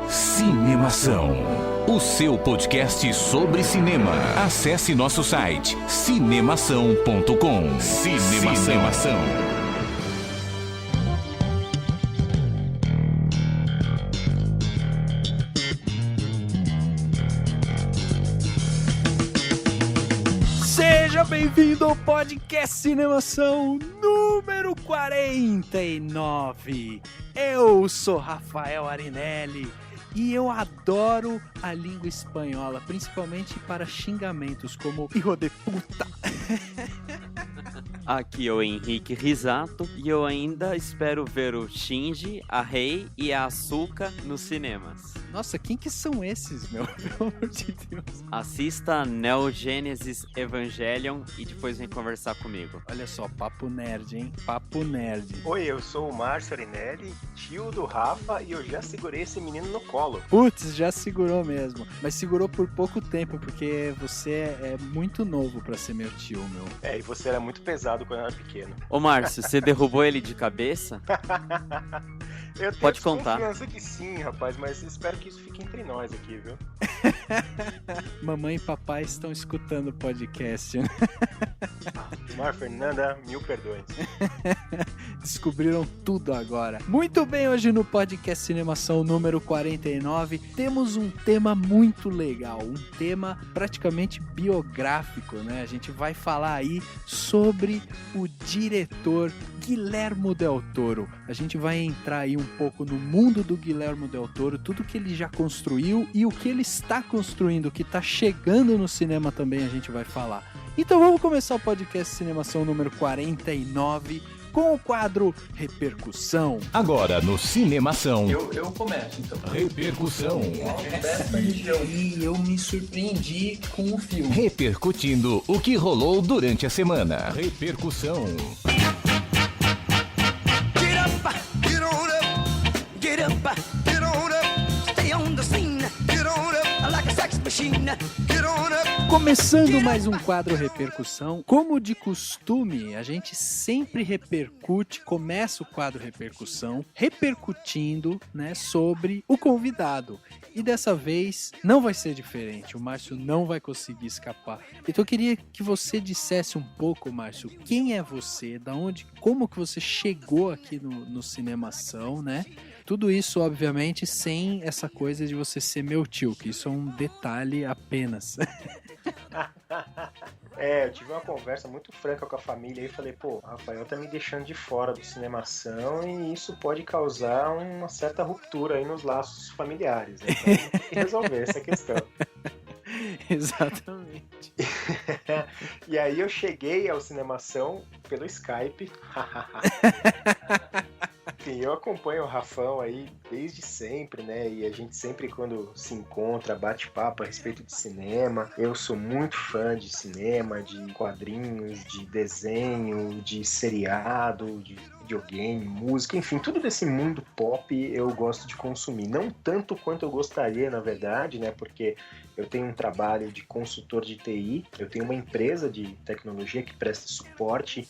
Cinemação, o seu podcast sobre cinema. Acesse nosso site cinemação.com. Cinemação. Seja bem-vindo ao podcast Cinemação número 49. Eu sou Rafael Arinelli e eu adoro a língua espanhola, principalmente para xingamentos como hijo de puta. Aqui é o Henrique Risato e eu ainda espero ver o Shinji, a Rei e a Asuka nos cinemas. Nossa, quem que são esses, meu? Pelo amor de Deus. Assista Neo Genesis Evangelion e depois vem conversar comigo. Olha só, papo nerd, hein? Papo nerd. Oi, eu sou o Márcio Arinelli, tio do Rafa, e eu já segurei esse menino no colo. Putz, já segurou mesmo. Mas segurou por pouco tempo, porque você é muito novo pra ser meu tio, meu. É, e você era muito pesado quando eu era pequeno. Ô Márcio, você derrubou ele de cabeça? Eu tenho Pode contar. confiança que sim, rapaz, mas espero que isso fique entre nós aqui, viu? Mamãe e papai estão escutando o podcast, né? Mar Fernanda, mil perdões. Descobriram tudo agora. Muito bem, hoje no podcast Cinemação número 49, temos um tema muito legal, um tema praticamente biográfico, né? A gente vai falar aí sobre o diretor Guillermo del Toro. A gente vai entrar aí um pouco no mundo do Guillermo del Toro, tudo que ele já construiu e o que ele está construindo, o que está chegando no cinema também a gente vai falar. Então vamos começar o podcast Cinemação número 49 com o quadro Repercussão. Agora no Cinemação. Eu começo, então. Repercussão. E eu me surpreendi com o filme. Repercutindo o que rolou durante a semana. Repercussão. Get up, get on up, get up, get on up, stay on the scene, get on up, like a sex machine, get on up. Começando mais um quadro Repercussão, como de costume, a gente sempre repercute, começa o quadro Repercussão, repercutindo, né, sobre o convidado. E dessa vez não vai ser diferente, o Márcio não vai conseguir escapar. Então eu queria que você dissesse um pouco, Márcio, quem é você, da onde, como que você chegou aqui no Cinemação, né? Tudo isso, obviamente, sem essa coisa de você ser meu tio, que isso é um detalhe apenas. Eu tive uma conversa muito franca com a família e falei, pô, o Rafael tá me deixando de fora do Cinemação e isso pode causar uma certa ruptura aí nos laços familiares, né? Então tem que resolver essa questão. Exatamente. E aí eu cheguei ao Cinemação pelo Skype. Sim, eu acompanho o Rafão aí desde sempre, né? E a gente sempre, quando se encontra, bate papo a respeito de cinema. Eu sou muito fã de cinema, de quadrinhos, de desenho, de seriado, de videogame, música, enfim, tudo desse mundo pop eu gosto de consumir. Não tanto quanto eu gostaria, na verdade, né? Porque eu tenho um trabalho de consultor de TI, eu tenho uma empresa de tecnologia que presta suporte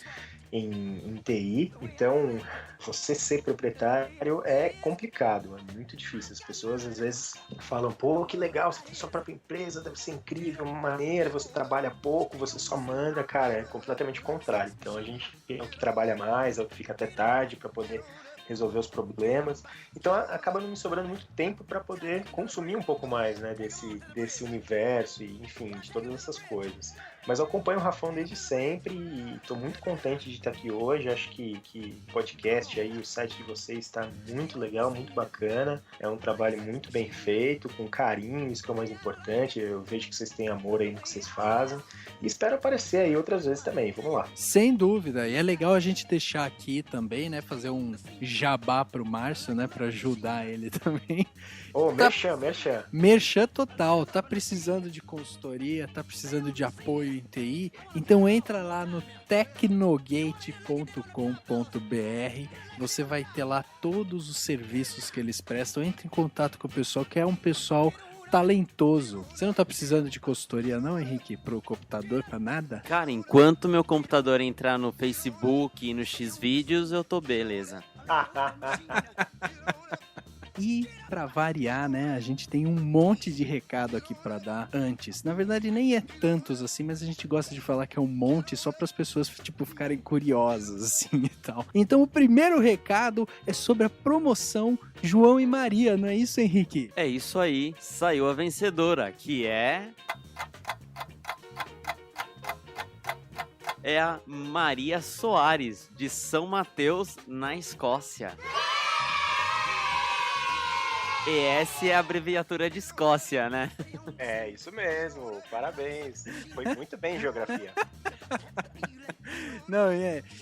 em TI, então você ser proprietário é complicado, é muito difícil. As pessoas às vezes falam, pô, que legal, você tem sua própria empresa, deve ser incrível, uma maneira, você trabalha pouco, você só manda, cara, é completamente o contrário. Então a gente é o que trabalha mais, é o que fica até tarde para poder resolver os problemas. Então acaba não me sobrando muito tempo para poder consumir um pouco mais, né, desse universo e, enfim, de todas essas coisas. Mas eu acompanho o Rafão desde sempre e estou muito contente de estar aqui hoje. Acho que o podcast aí, o site de vocês está muito legal, muito bacana. É um trabalho muito bem feito, com carinho, isso que é o mais importante. Eu vejo que vocês têm amor aí no que vocês fazem. E espero aparecer aí outras vezes também. Vamos lá. Sem dúvida. E é legal a gente deixar aqui também, né, fazer um jabá pro Márcio, né, para ajudar ele também. Ô, merchan. Merchan total. Tá precisando de consultoria, tá precisando de apoio em TI? Então entra lá no tecnogate.com.br. Você vai ter lá todos os serviços que eles prestam. Entre em contato com o pessoal, que é um pessoal talentoso. Você não tá precisando de consultoria não, Henrique? Pro computador, pra nada? Cara, enquanto meu computador entrar no Facebook e no Xvideos, eu tô beleza. E pra variar, né, a gente tem um monte de recado aqui pra dar antes. Na verdade, nem é tantos assim, mas a gente gosta de falar que é um monte só para as pessoas, tipo, ficarem curiosas, assim, e tal. Então, o primeiro recado é sobre a promoção João e Maria, não é isso, Henrique? É isso aí, saiu a vencedora, que é a Maria Soares, de São Mateus, na Escócia. ES é a abreviatura de Escócia, né? É, isso mesmo. Parabéns. Foi muito bem em geografia. Não,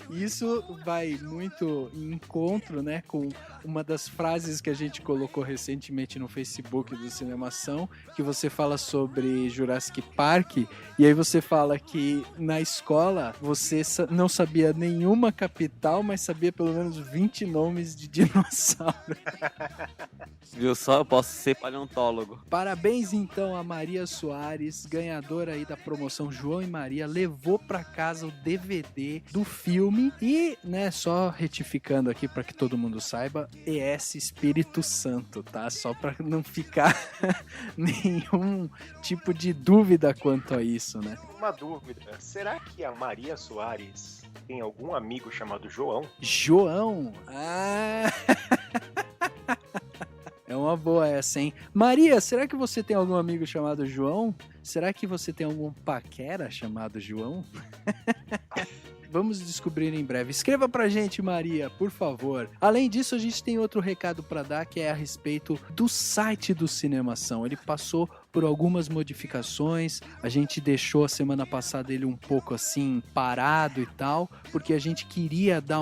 isso vai muito em encontro, né, com uma das frases que a gente colocou recentemente no Facebook do Cinemação, que você fala sobre Jurassic Park, e aí você fala que na escola você não sabia nenhuma capital, mas sabia pelo menos 20 nomes de dinossauro. Viu só? Eu posso ser paleontólogo. Parabéns então a Maria Soares, ganhadora aí da promoção João e Maria, levou pra casa o DVD do filme e, né, só retificando aqui pra que todo mundo saiba, ES Espírito Santo, tá? Só pra não ficar nenhum tipo de dúvida quanto a isso, né? Uma dúvida, será que a Maria Soares tem algum amigo chamado João? João? Ah... É uma boa essa, hein? Maria, será que você tem algum amigo chamado João? Será que você tem algum paquera chamado João? Vamos descobrir em breve. Escreva pra gente, Maria, por favor. Além disso, a gente tem outro recado pra dar, que é a respeito do site do Cinemação. Ele passou por algumas modificações, a gente deixou a semana passada ele um pouco assim, parado e tal, porque a gente queria dar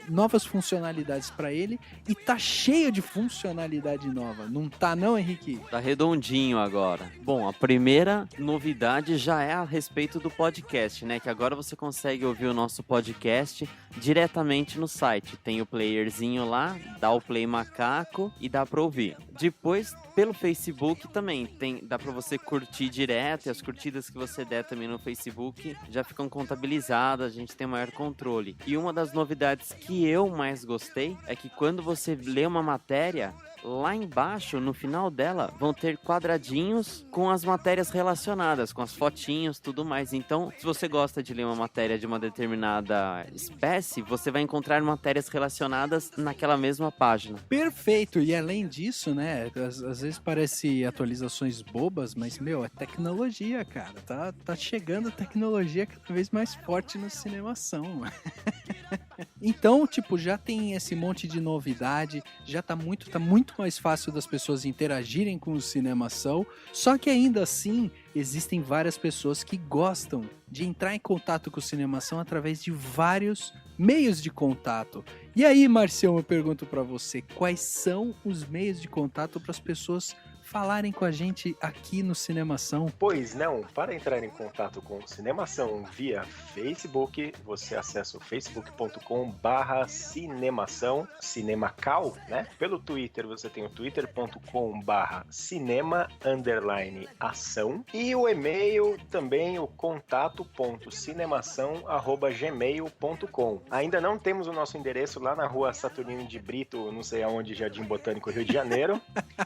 novas funcionalidades pra ele, e tá cheio de funcionalidade nova. Não tá não, Henrique? Tá redondinho agora. Bom, a primeira novidade já é a respeito do podcast, né? Que agora você consegue ouvir o nosso podcast diretamente no site. Tem o playerzinho lá, dá o play macaco e dá pra ouvir. Depois, pelo Facebook também, dá pra você curtir direto, e as curtidas que você der também no Facebook já ficam contabilizadas, a gente tem maior controle. E uma das novidades que eu mais gostei é que quando você lê uma matéria, lá embaixo, no final dela, vão ter quadradinhos com as matérias relacionadas, com as fotinhos, tudo mais. Então, se você gosta de ler uma matéria de uma determinada espécie, você vai encontrar matérias relacionadas naquela mesma página. Perfeito! E além disso, né, às vezes parece atualizações bobas, mas, meu, é tecnologia, cara. Tá chegando tecnologia cada vez mais forte no Cinemação. Então, tipo, já tem esse monte de novidade, já tá muito mais fácil das pessoas interagirem com o Cinemação, só que ainda assim existem várias pessoas que gostam de entrar em contato com o Cinemação através de vários meios de contato. E aí, Marcião, eu pergunto pra você, quais são os meios de contato para as pessoas falarem com a gente aqui no Cinemação? Pois não, para entrar em contato com o Cinemação via Facebook, você acessa o facebook.com/cinemação, Cinemacal, né? Pelo Twitter, você tem o twitter.com/cinema_ação e o e-mail também, o contato.cinemação@gmail.com. Ainda não temos o nosso endereço lá na rua Saturnino de Brito, não sei aonde, Jardim Botânico, Rio de Janeiro,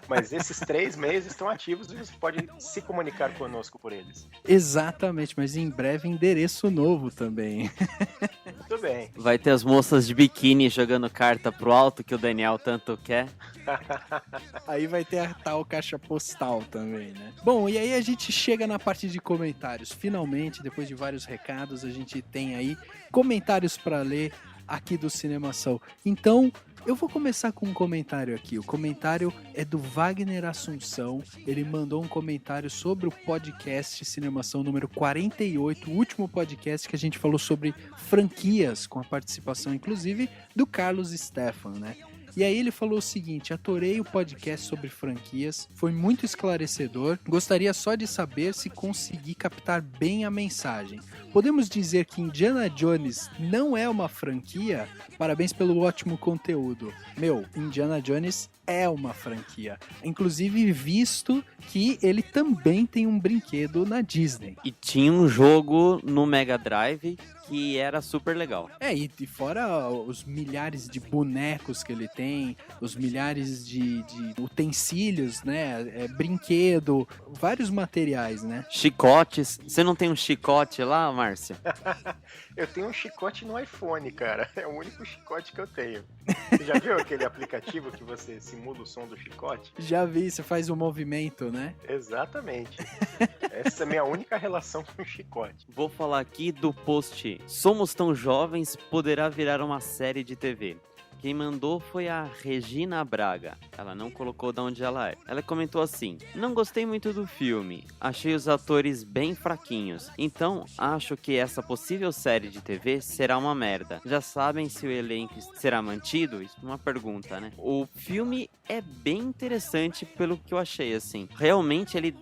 mas esses 3 meios estão ativos e você pode se comunicar conosco por eles. Exatamente, mas em breve endereço novo também. Muito bem. Vai ter as moças de biquíni jogando carta pro alto, que o Daniel tanto quer. Aí vai ter a tal caixa postal também, né? Bom, e aí a gente chega na parte de comentários. Finalmente, depois de vários recados, a gente tem aí comentários para ler aqui do Cinemação. Então, eu vou começar com um comentário aqui. O comentário é do Wagner Assunção. Ele mandou um comentário sobre o podcast Cinemação número 48, o último podcast que a gente falou sobre franquias, com a participação, inclusive, do Carlos Stefan, né? E aí ele falou o seguinte: adorei o podcast sobre franquias, foi muito esclarecedor, gostaria só de saber se consegui captar bem a mensagem. Podemos dizer que Indiana Jones não é uma franquia? Parabéns pelo ótimo conteúdo. Meu, Indiana Jones é uma franquia. Inclusive, visto que ele também tem um brinquedo na Disney. E tinha um jogo no Mega Drive que era super legal. E fora os milhares de bonecos que ele tem, os milhares de utensílios, né? Brinquedo, vários materiais, né? Chicotes. Você não tem um chicote lá, Márcia? Eu tenho um chicote no iPhone, cara. É o único chicote que eu tenho. Você já viu aquele aplicativo que você simula o som do chicote? Já vi, você faz um movimento, né? Exatamente. Essa é a minha única relação com o chicote. Vou falar aqui do post Somos Tão Jovens, poderá virar uma série de TV. Quem mandou foi a Regina Braga. Ela não colocou de onde ela é. Ela comentou assim: não gostei muito do filme. Achei os atores bem fraquinhos. Então, acho que essa possível série de TV será uma merda. Já sabem se o elenco será mantido? Isso é uma pergunta, né? O filme é bem interessante pelo que eu achei, assim. Realmente ele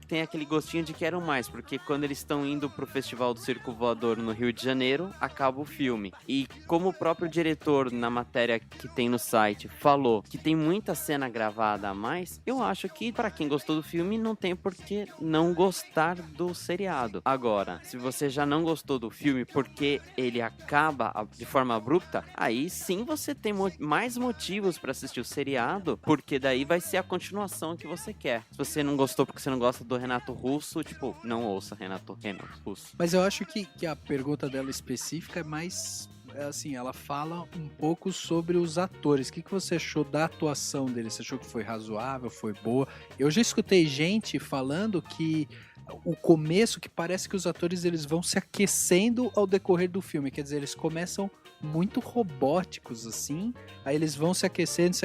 tem aquele gostinho de quero mais, porque quando eles estão indo pro Festival do Circo Voador no Rio de Janeiro, acaba o filme. E como o próprio diretor na matéria que tem no site falou que tem muita cena gravada a mais, eu acho que pra quem gostou do filme não tem por que não gostar do seriado. Agora, se você já não gostou do filme porque ele acaba de forma abrupta, aí sim você tem mais motivos pra assistir o seriado, porque daí vai ser a continuação que você quer. Se você não gostou porque você não gosta do Renato Russo, tipo, não ouça Renato Russo. Mas eu acho que a pergunta dela específica é mais... assim, ela fala um pouco sobre os atores. O que você achou da atuação deles? Você achou que foi razoável, foi boa? Eu já escutei gente falando que o começo, que parece que os atores eles vão se aquecendo ao decorrer do filme, quer dizer, eles começam muito robóticos, assim, aí eles vão se aquecendo,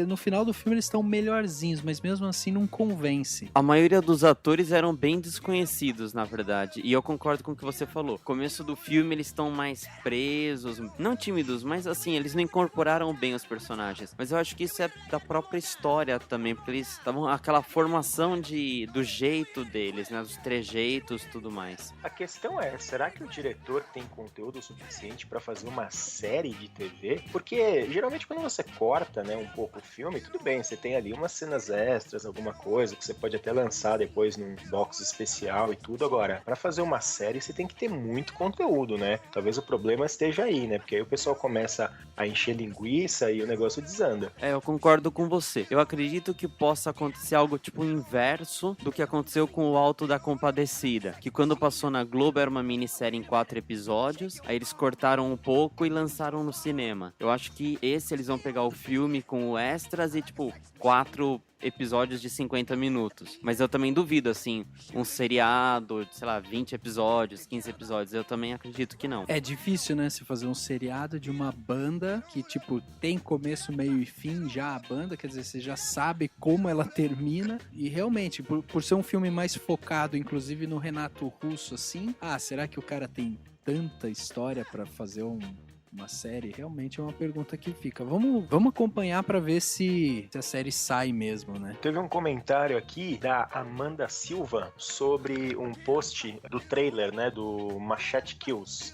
no final do filme eles estão melhorzinhos, mas mesmo assim não convence. A maioria dos atores eram bem desconhecidos, na verdade, e eu concordo com o que você falou. No começo do filme eles estão mais presos, não tímidos, mas assim, eles não incorporaram bem os personagens, mas eu acho que isso é da própria história também, porque eles estavam aquela formação do jeito deles, né, dos trejeitos e tudo mais. A questão é, será que o diretor tem conteúdo suficiente pra fazer uma série de TV? Porque geralmente quando você corta, né, um pouco o filme, tudo bem, você tem ali umas cenas extras, alguma coisa que você pode até lançar depois num box especial e tudo. Agora, pra fazer uma série você tem que ter muito conteúdo, né? Talvez o problema esteja aí, né? Porque aí o pessoal começa a encher linguiça e o negócio desanda. Eu concordo com você. Eu acredito que possa acontecer algo tipo inverso do que aconteceu com o Alto da Compadecida, que quando passou na Globo era uma minissérie em 4 episódios, aí eles cortaram um pouco e lançaram no cinema. Eu acho que eles vão pegar o filme com o extras e, tipo, 4 episódios de 50 minutos. Mas eu também duvido, assim, um seriado, sei lá, 20 episódios, 15 episódios. Eu também acredito que não. É difícil, né, se fazer um seriado de uma banda que, tipo, tem começo, meio e fim já a banda, quer dizer, você já sabe como ela termina. E realmente, por ser um filme mais focado, inclusive no Renato Russo, assim, será que o cara tem tanta história pra fazer uma série? Realmente é uma pergunta que fica. Vamos acompanhar pra ver se a série sai mesmo, né? Teve um comentário aqui da Amanda Silva sobre um post do trailer, né, do Machete Kills.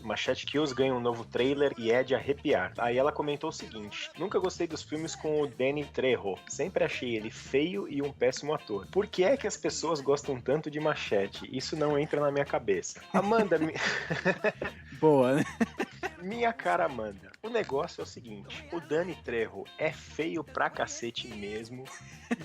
Machete Kills ganha um novo trailer e é de arrepiar. Aí ela comentou o seguinte: nunca gostei dos filmes com o Danny Trejo. Sempre achei ele feio e um péssimo ator. Por que é que as pessoas gostam tanto de Machete? Isso não entra na minha cabeça. Amanda... Boa, né? Minha cara Amanda, o negócio é o seguinte: o Danny Trejo é feio pra cacete mesmo,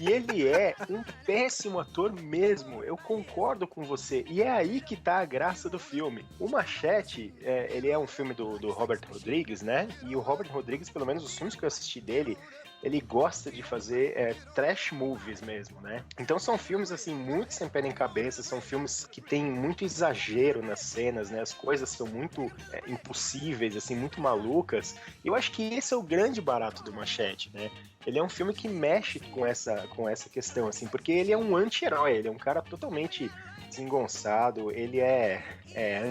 e ele é um péssimo ator mesmo, eu concordo com você, e é aí que tá a graça do filme. O Machete, ele é um filme do Robert Rodrigues, né, e o Robert Rodrigues, pelo menos os filmes que eu assisti dele, ele gosta de fazer trash movies mesmo, né? Então são filmes, assim, muito sem pé nem cabeça, são filmes que tem muito exagero nas cenas, né? As coisas são muito impossíveis, assim, muito malucas. E eu acho que esse é o grande barato do Machete, né? Ele é um filme que mexe com essa questão, assim, porque ele é um anti-herói, ele é um cara totalmente desengonçado, ele é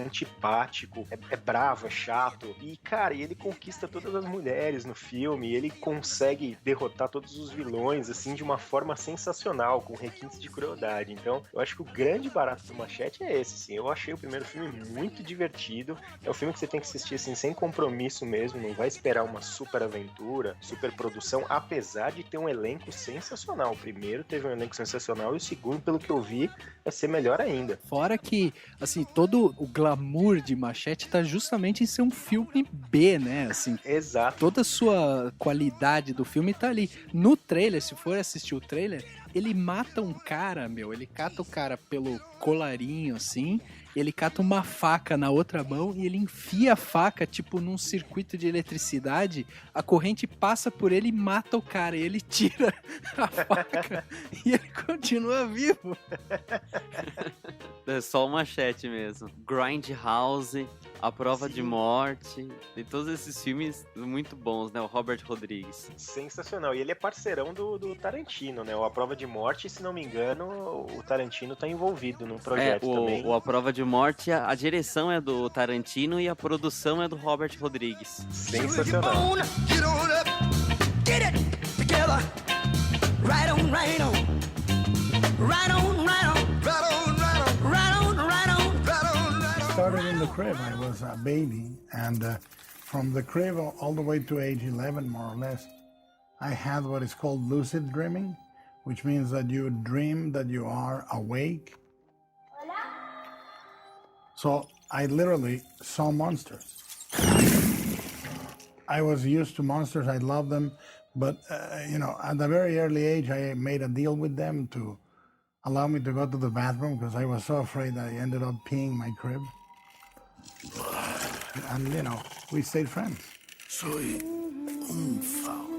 antipático, é bravo, é chato. E, cara, ele conquista todas as mulheres no filme, ele consegue derrotar todos os vilões, assim, de uma forma sensacional, com requintes de crueldade. Então, eu acho que o grande barato do Machete é esse, assim. Eu achei o primeiro filme muito divertido. É um filme que você tem que assistir, assim, sem compromisso mesmo, não vai esperar uma super aventura, super produção, apesar de ter um elenco sensacional. O primeiro teve um elenco sensacional e o segundo, pelo que eu vi, vai ser melhor ainda. Fora que, assim, todo o glamour de Machete tá justamente em ser um filme B, né? Assim, Exato. toda a sua qualidade do filme tá ali. No trailer, se for assistir o trailer, ele mata um cara, ele cata o cara pelo colarinho, assim, ele cata uma faca na outra mão e ele enfia a faca, tipo, num circuito de eletricidade, a corrente passa por ele e mata o cara, e ele tira a faca e ele continua vivo. É só o Machete mesmo. Grindhouse, A Prova de Morte, e todos esses filmes muito bons, né? O Robert Rodrigues. Sensacional. E ele é parceirão do Tarantino, né? O A Prova de Morte, se não me engano, o Tarantino tá envolvido no projeto também. O A Prova de Morte, a direção é do Tarantino e a produção é do Robert Rodrigues. Sensacional. Get on up, get it together. Right on, right on. Right on, right on. Right on, right on. Right on, right on. Right on, right on. Started in the crib. I was a baby, and from the crib all the way to age 11, more or less, I had what is called lucid dreaming, which means that you dream that you are awake. So I literally saw monsters. I was used to monsters. I love them. But, at a very early age, I made a deal with them to allow me to go to the bathroom because I was so afraid I ended up peeing my crib. And, we stayed friends. Soy un fauno.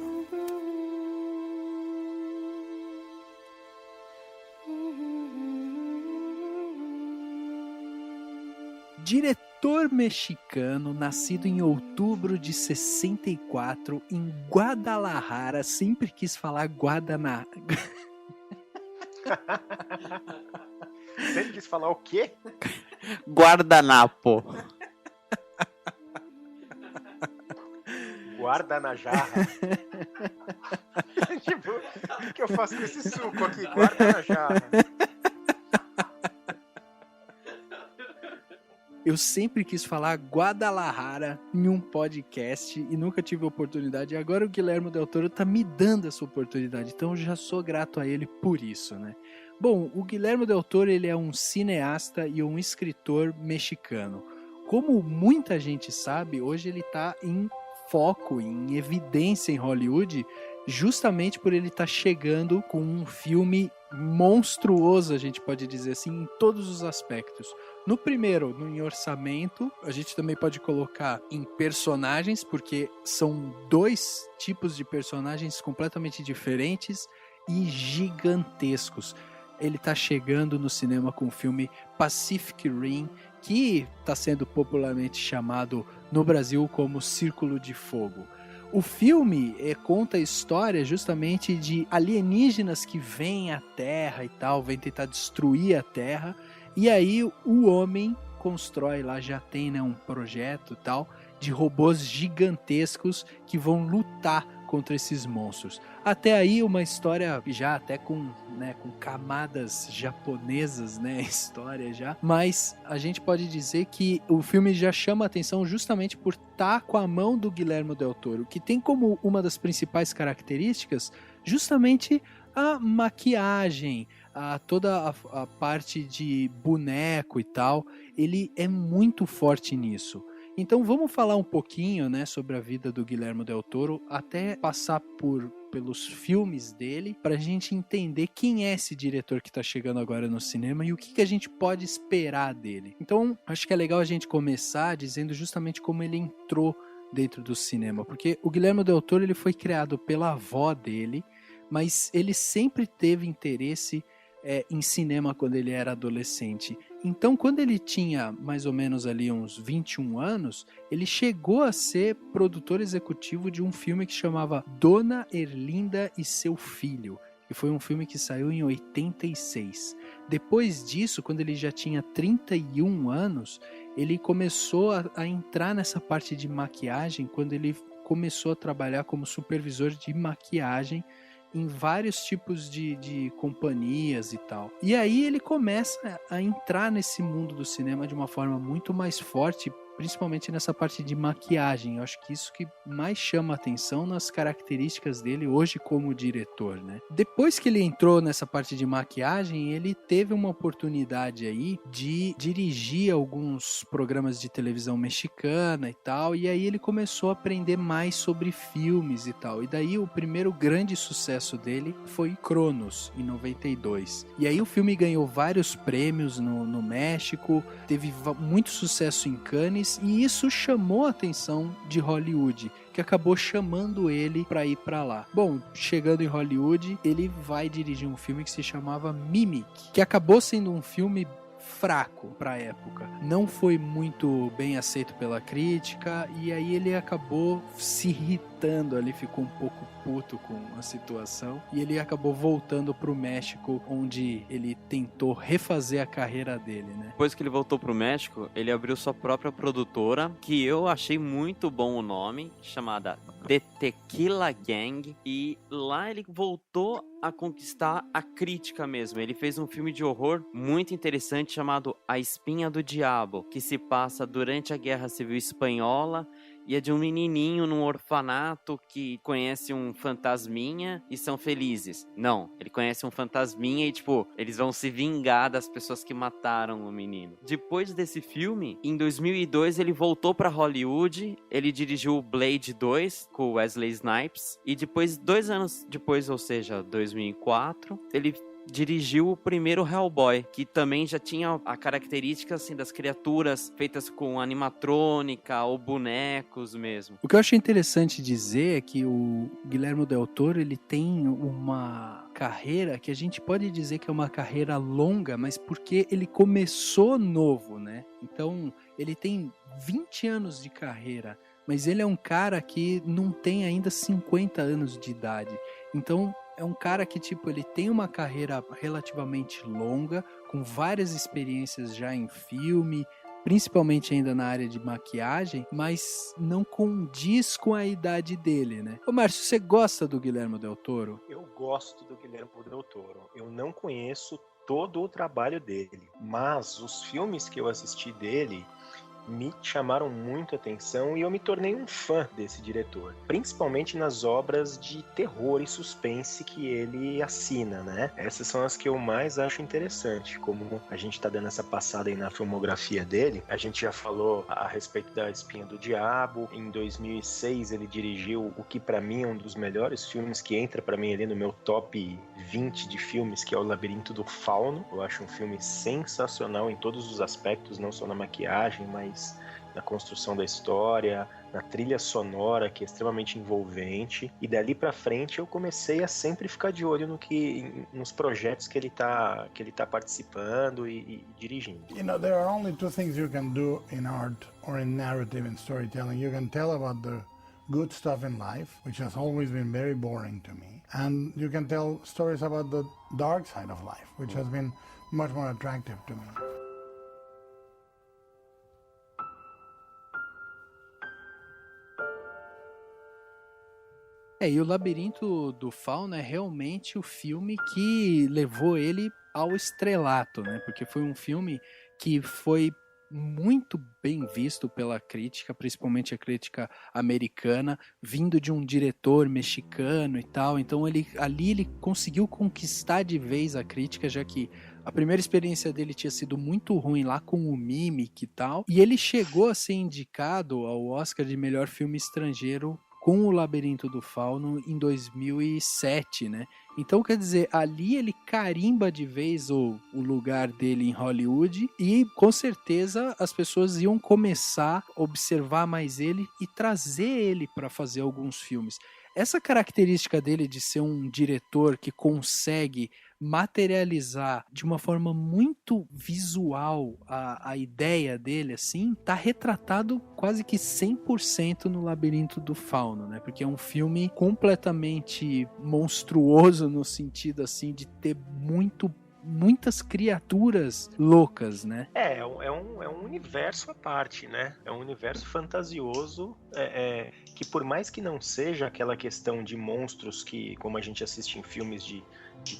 Diretor mexicano, nascido em outubro de 64, em Guadalajara, sempre quis falar Sempre quis falar o quê? Guardanapo. Guarda na jarra. Tipo, o que eu faço com esse suco aqui? Guarda na jarra. Eu sempre quis falar Guadalajara em um podcast e nunca tive a oportunidade. E agora o Guillermo del Toro tá me dando essa oportunidade, então eu já sou grato a ele por isso, né? Bom, o Guillermo del Toro, ele é um cineasta e um escritor mexicano. Como muita gente sabe, hoje ele tá em foco, em evidência em Hollywood, justamente por ele estar chegando com um filme monstruoso, a gente pode dizer assim, em todos os aspectos. No primeiro, em orçamento, a gente também pode colocar em personagens, porque são dois tipos de personagens completamente diferentes e gigantescos. Ele está chegando no cinema com o filme Pacific Rim, que está sendo popularmente chamado no Brasil como Círculo de Fogo. O filme conta a história justamente de alienígenas que vêm à Terra e tal, vêm tentar destruir a Terra, e aí o homem constrói lá, já tem, né, um projeto e tal, de robôs gigantescos que vão lutar contra esses monstros. Até aí uma história já até com camadas japonesas, né, história já, mas a gente pode dizer que o filme já chama a atenção justamente por estar com a mão do Guillermo del Toro, que tem como uma das principais características justamente a maquiagem, toda a parte de boneco e tal. Ele é muito forte nisso. Então vamos falar um pouquinho, né, sobre a vida do Guillermo del Toro, até passar pelos filmes dele, para a gente entender quem é esse diretor que está chegando agora no cinema e o que a gente pode esperar dele. Então acho que é legal a gente começar dizendo justamente como ele entrou dentro do cinema, porque o Guillermo del Toro, ele foi criado pela avó dele, mas ele sempre teve interesse em cinema quando ele era adolescente. Então, quando ele tinha mais ou menos ali uns 21 anos, ele chegou a ser produtor executivo de um filme que chamava Dona Erlinda e Seu Filho, que foi um filme que saiu em 86. Depois disso, quando ele já tinha 31 anos, ele começou a entrar nessa parte de maquiagem, quando ele começou a trabalhar como supervisor de maquiagem em vários tipos de companhias e tal. E aí ele começa a entrar nesse mundo do cinema de uma forma muito mais forte, principalmente nessa parte de maquiagem. Eu acho que isso que mais chama a atenção nas características dele hoje como diretor, né? Depois que ele entrou nessa parte de maquiagem, ele teve uma oportunidade aí de dirigir alguns programas de televisão mexicana e tal, e aí ele começou a aprender mais sobre filmes e tal. E daí o primeiro grande sucesso dele foi Cronos, em 92. E aí o filme ganhou vários prêmios no México, teve muito sucesso em Cannes, e isso chamou a atenção de Hollywood, que acabou chamando ele para ir para lá. Bom, chegando em Hollywood, ele vai dirigir um filme que se chamava Mimic, que acabou sendo um filme fraco para a época. Não foi muito bem aceito pela crítica, e aí ele acabou se irritando ali, ficou um pouco puto com a situação, e ele acabou voltando pro México, onde ele tentou refazer a carreira dele, né? Depois que ele voltou pro México, ele abriu sua própria produtora, que eu achei muito bom o nome, chamada The Tequila Gang, e lá ele voltou a conquistar a crítica mesmo. Ele fez um filme de horror muito interessante chamado A Espinha do Diabo, que se passa durante a Guerra Civil Espanhola, e é de um menininho num orfanato que conhece um fantasminha e são felizes. Não, ele conhece um fantasminha e, tipo, eles vão se vingar das pessoas que mataram o menino. Depois desse filme, em 2002, ele voltou pra Hollywood, ele dirigiu Blade 2 com Wesley Snipes, e depois, 2 anos depois, ou seja, 2004, ele dirigiu o primeiro Hellboy, que também já tinha a característica assim das criaturas feitas com animatrônica ou bonecos mesmo. O que eu achei interessante dizer é que o Guillermo del Toro, ele tem uma carreira que a gente pode dizer que é uma carreira longa, mas porque ele começou novo, né? Então, ele tem 20 anos de carreira, mas ele é um cara que não tem ainda 50 anos de idade. Então, é um cara que, tipo, ele tem uma carreira relativamente longa, com várias experiências já em filme, principalmente ainda na área de maquiagem, mas não condiz com a idade dele, né? Ô Márcio, você gosta do Guillermo del Toro? Eu gosto do Guillermo del Toro. Eu não conheço todo o trabalho dele, mas os filmes que eu assisti dele me chamaram muito a atenção e eu me tornei um fã desse diretor, principalmente nas obras de terror e suspense que ele assina, né? Essas são as que eu mais acho interessante, como a gente tá dando essa passada aí na filmografia dele. A gente já falou a respeito da Espinha do Diabo. Em 2006 ele dirigiu o que pra mim é um dos melhores filmes, que entra pra mim ali no meu top 20 de filmes, que é O Labirinto do Fauno. Eu acho um filme sensacional em todos os aspectos, não só na maquiagem, mas na construção da história, na trilha sonora, que é extremamente envolvente. E dali pra frente eu comecei a sempre ficar de olho nos projetos que ele tá participando e dirigindo. You know, there are only two things you can do in art or in narrative and storytelling. You can tell about the good stuff in life, which has always been very boring to me. And you can tell stories about the dark side of life, which has been much more attractive to me. E o Labirinto do Fauno é realmente o filme que levou ele ao estrelato, né? Porque foi um filme que foi muito bem visto pela crítica, principalmente a crítica americana, vindo de um diretor mexicano e tal. Então ali ele conseguiu conquistar de vez a crítica, já que a primeira experiência dele tinha sido muito ruim lá com o Mimic e tal. E ele chegou a ser indicado ao Oscar de melhor filme estrangeiro com o Labirinto do Fauno em 2007, né? Então, quer dizer, ali ele carimba de vez o lugar dele em Hollywood e, com certeza, as pessoas iam começar a observar mais ele e trazer ele para fazer alguns filmes. Essa característica dele de ser um diretor que consegue materializar de uma forma muito visual a ideia dele, assim, tá retratado quase que 100% no Labirinto do Fauno, né? Porque é um filme completamente monstruoso no sentido, assim, de ter muitas criaturas loucas, né? É um universo à parte, né? É um universo fantasioso, que por mais que não seja aquela questão de monstros que, como a gente assiste em filmes de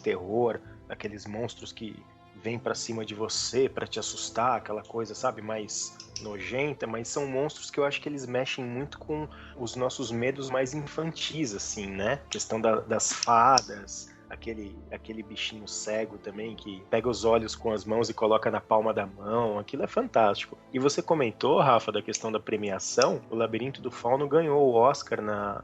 terror, aqueles monstros que vêm pra cima de você pra te assustar, aquela coisa, sabe, mais nojenta, mas são monstros que eu acho que eles mexem muito com os nossos medos mais infantis, assim, né? A questão das fadas, aquele bichinho cego também, que pega os olhos com as mãos e coloca na palma da mão, aquilo é fantástico. E você comentou, Rafa, da questão da premiação, o Labirinto do Fauno ganhou o Oscar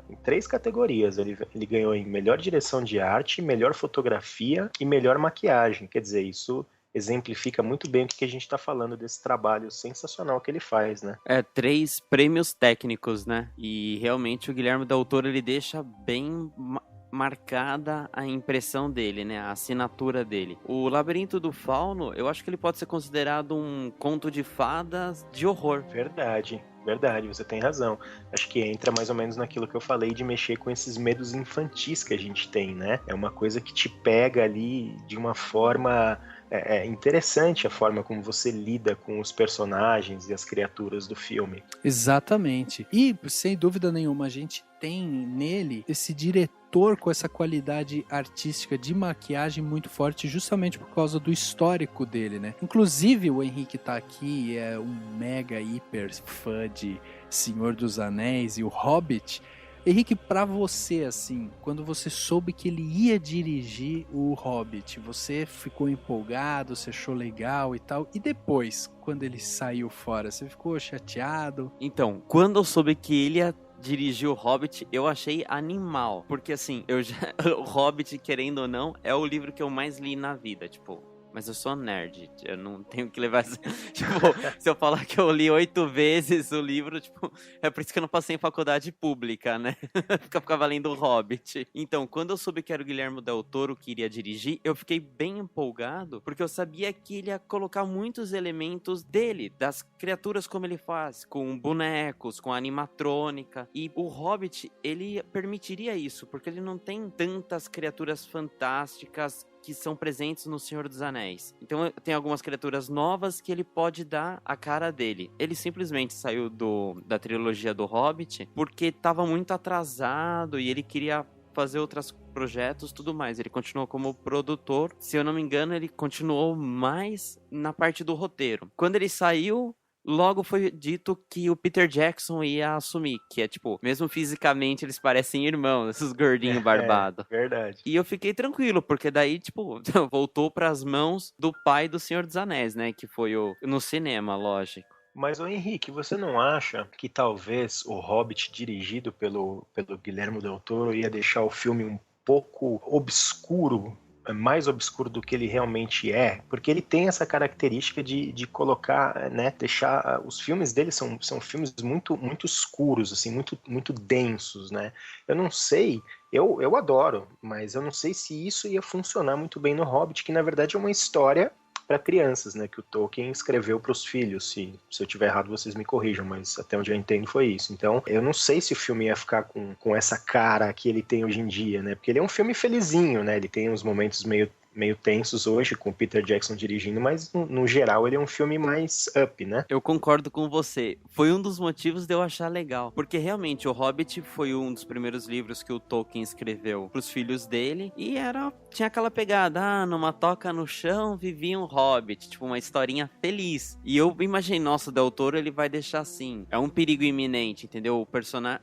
em 3 categorias, ele ganhou em melhor direção de arte, melhor fotografia e melhor maquiagem, quer dizer, isso exemplifica muito bem o que a gente está falando desse trabalho sensacional que ele faz, né? 3 prêmios técnicos, né? E realmente o Guilherme Del Toro, ele deixa bem marcada a impressão dele, né? A assinatura dele. O Labirinto do Fauno, eu acho que ele pode ser considerado um conto de fadas de horror. Verdade, você tem razão. Acho que entra mais ou menos naquilo que eu falei de mexer com esses medos infantis que a gente tem, né? É uma coisa que te pega ali de uma forma... É interessante a forma como você lida com os personagens e as criaturas do filme. Exatamente. E, sem dúvida nenhuma, a gente tem nele esse diretor com essa qualidade artística de maquiagem muito forte, justamente por causa do histórico dele, né? Inclusive, o Henrique tá aqui, é um mega hiper fã de Senhor dos Anéis e o Hobbit. Henrique, pra você, assim, quando você soube que ele ia dirigir o Hobbit, você ficou empolgado, você achou legal e tal? E depois, quando ele saiu fora, você ficou chateado? Então, quando eu soube que ele ia dirigir o Hobbit, eu achei animal. Porque, assim, o Hobbit, querendo ou não, é o livro que eu mais li na vida, tipo... Mas eu sou nerd, eu não tenho que levar... Tipo, se eu falar que eu li 8 vezes o livro, tipo... É por isso que eu não passei em faculdade pública, né? Ficava lendo o Hobbit. Então, quando eu soube que era o Guilherme Del Toro que iria dirigir, eu fiquei bem empolgado, porque eu sabia que ele ia colocar muitos elementos dele, das criaturas como ele faz, com bonecos, com animatrônica. E o Hobbit, ele permitiria isso, porque ele não tem tantas criaturas fantásticas que são presentes no Senhor dos Anéis. Então tem algumas criaturas novas que ele pode dar a cara dele. Ele simplesmente saiu da trilogia do Hobbit porque estava muito atrasado e ele queria fazer outros projetos, tudo mais. Ele continuou como produtor. Se eu não me engano, ele continuou mais na parte do roteiro. Quando ele saiu, logo foi dito que o Peter Jackson ia assumir, que é tipo, mesmo fisicamente eles parecem irmãos, esses gordinhos barbados. Verdade. E eu fiquei tranquilo, porque daí, tipo, voltou pras mãos do pai do Senhor dos Anéis, né, que foi no cinema, lógico. Mas, ô Henrique, você não acha que talvez o Hobbit dirigido pelo Guilherme Del Toro ia deixar o filme um pouco obscuro, mais obscuro do que ele realmente é, porque ele tem essa característica de colocar, né, deixar, os filmes dele são filmes muito, muito escuros, assim, muito, muito densos, né, eu não sei, eu adoro, mas eu não sei se isso ia funcionar muito bem no Hobbit, que na verdade é uma história para crianças, né, que o Tolkien escreveu para os filhos. Se eu tiver errado, vocês me corrijam, mas até onde eu entendo foi isso. Então, eu não sei se o filme ia ficar com essa cara que ele tem hoje em dia, né, porque ele é um filme felizinho, né, ele tem uns momentos meio tensos hoje, com o Peter Jackson dirigindo, mas no geral ele é um filme mais up, né? Eu concordo com você. Foi um dos motivos de eu achar legal. Porque realmente o Hobbit foi um dos primeiros livros que o Tolkien escreveu pros filhos dele. E tinha aquela pegada, numa toca no chão vivia um Hobbit. Tipo, uma historinha feliz. E eu imaginei, nossa, o Del Toro ele vai deixar assim. É um perigo iminente, entendeu?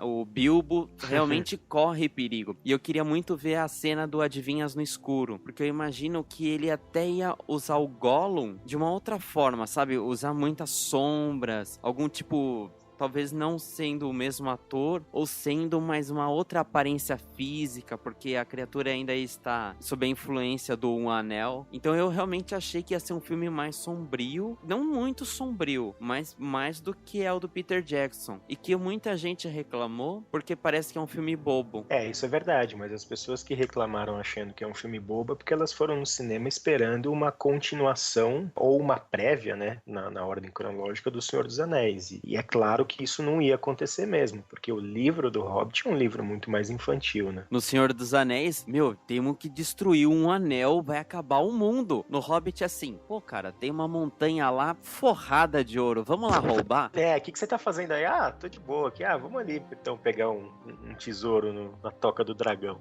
O Bilbo realmente corre perigo. E eu queria muito ver a cena do Adivinhas no Escuro. Porque eu imagino que ele até ia usar o Gollum de uma outra forma, sabe? Usar muitas sombras, algum tipo... Talvez não sendo o mesmo ator, ou sendo mais uma outra aparência física, porque a criatura ainda está sob a influência do Um Anel. Então eu realmente achei que ia ser um filme mais sombrio, não muito sombrio, mas mais do que é o do Peter Jackson. E que muita gente reclamou, porque parece que é um filme bobo. Isso é verdade, mas as pessoas que reclamaram achando que é um filme bobo é porque elas foram no cinema esperando uma continuação, ou uma prévia, né, na ordem cronológica do Senhor dos Anéis. E é claro que isso não ia acontecer mesmo, porque o livro do Hobbit é um livro muito mais infantil, né? No Senhor dos Anéis, temos que destruir um anel, vai acabar o mundo. No Hobbit, assim, pô, cara, tem uma montanha lá forrada de ouro, vamos lá roubar? O que você tá fazendo aí? Tô de boa aqui. Vamos ali, então, pegar um tesouro na toca do dragão.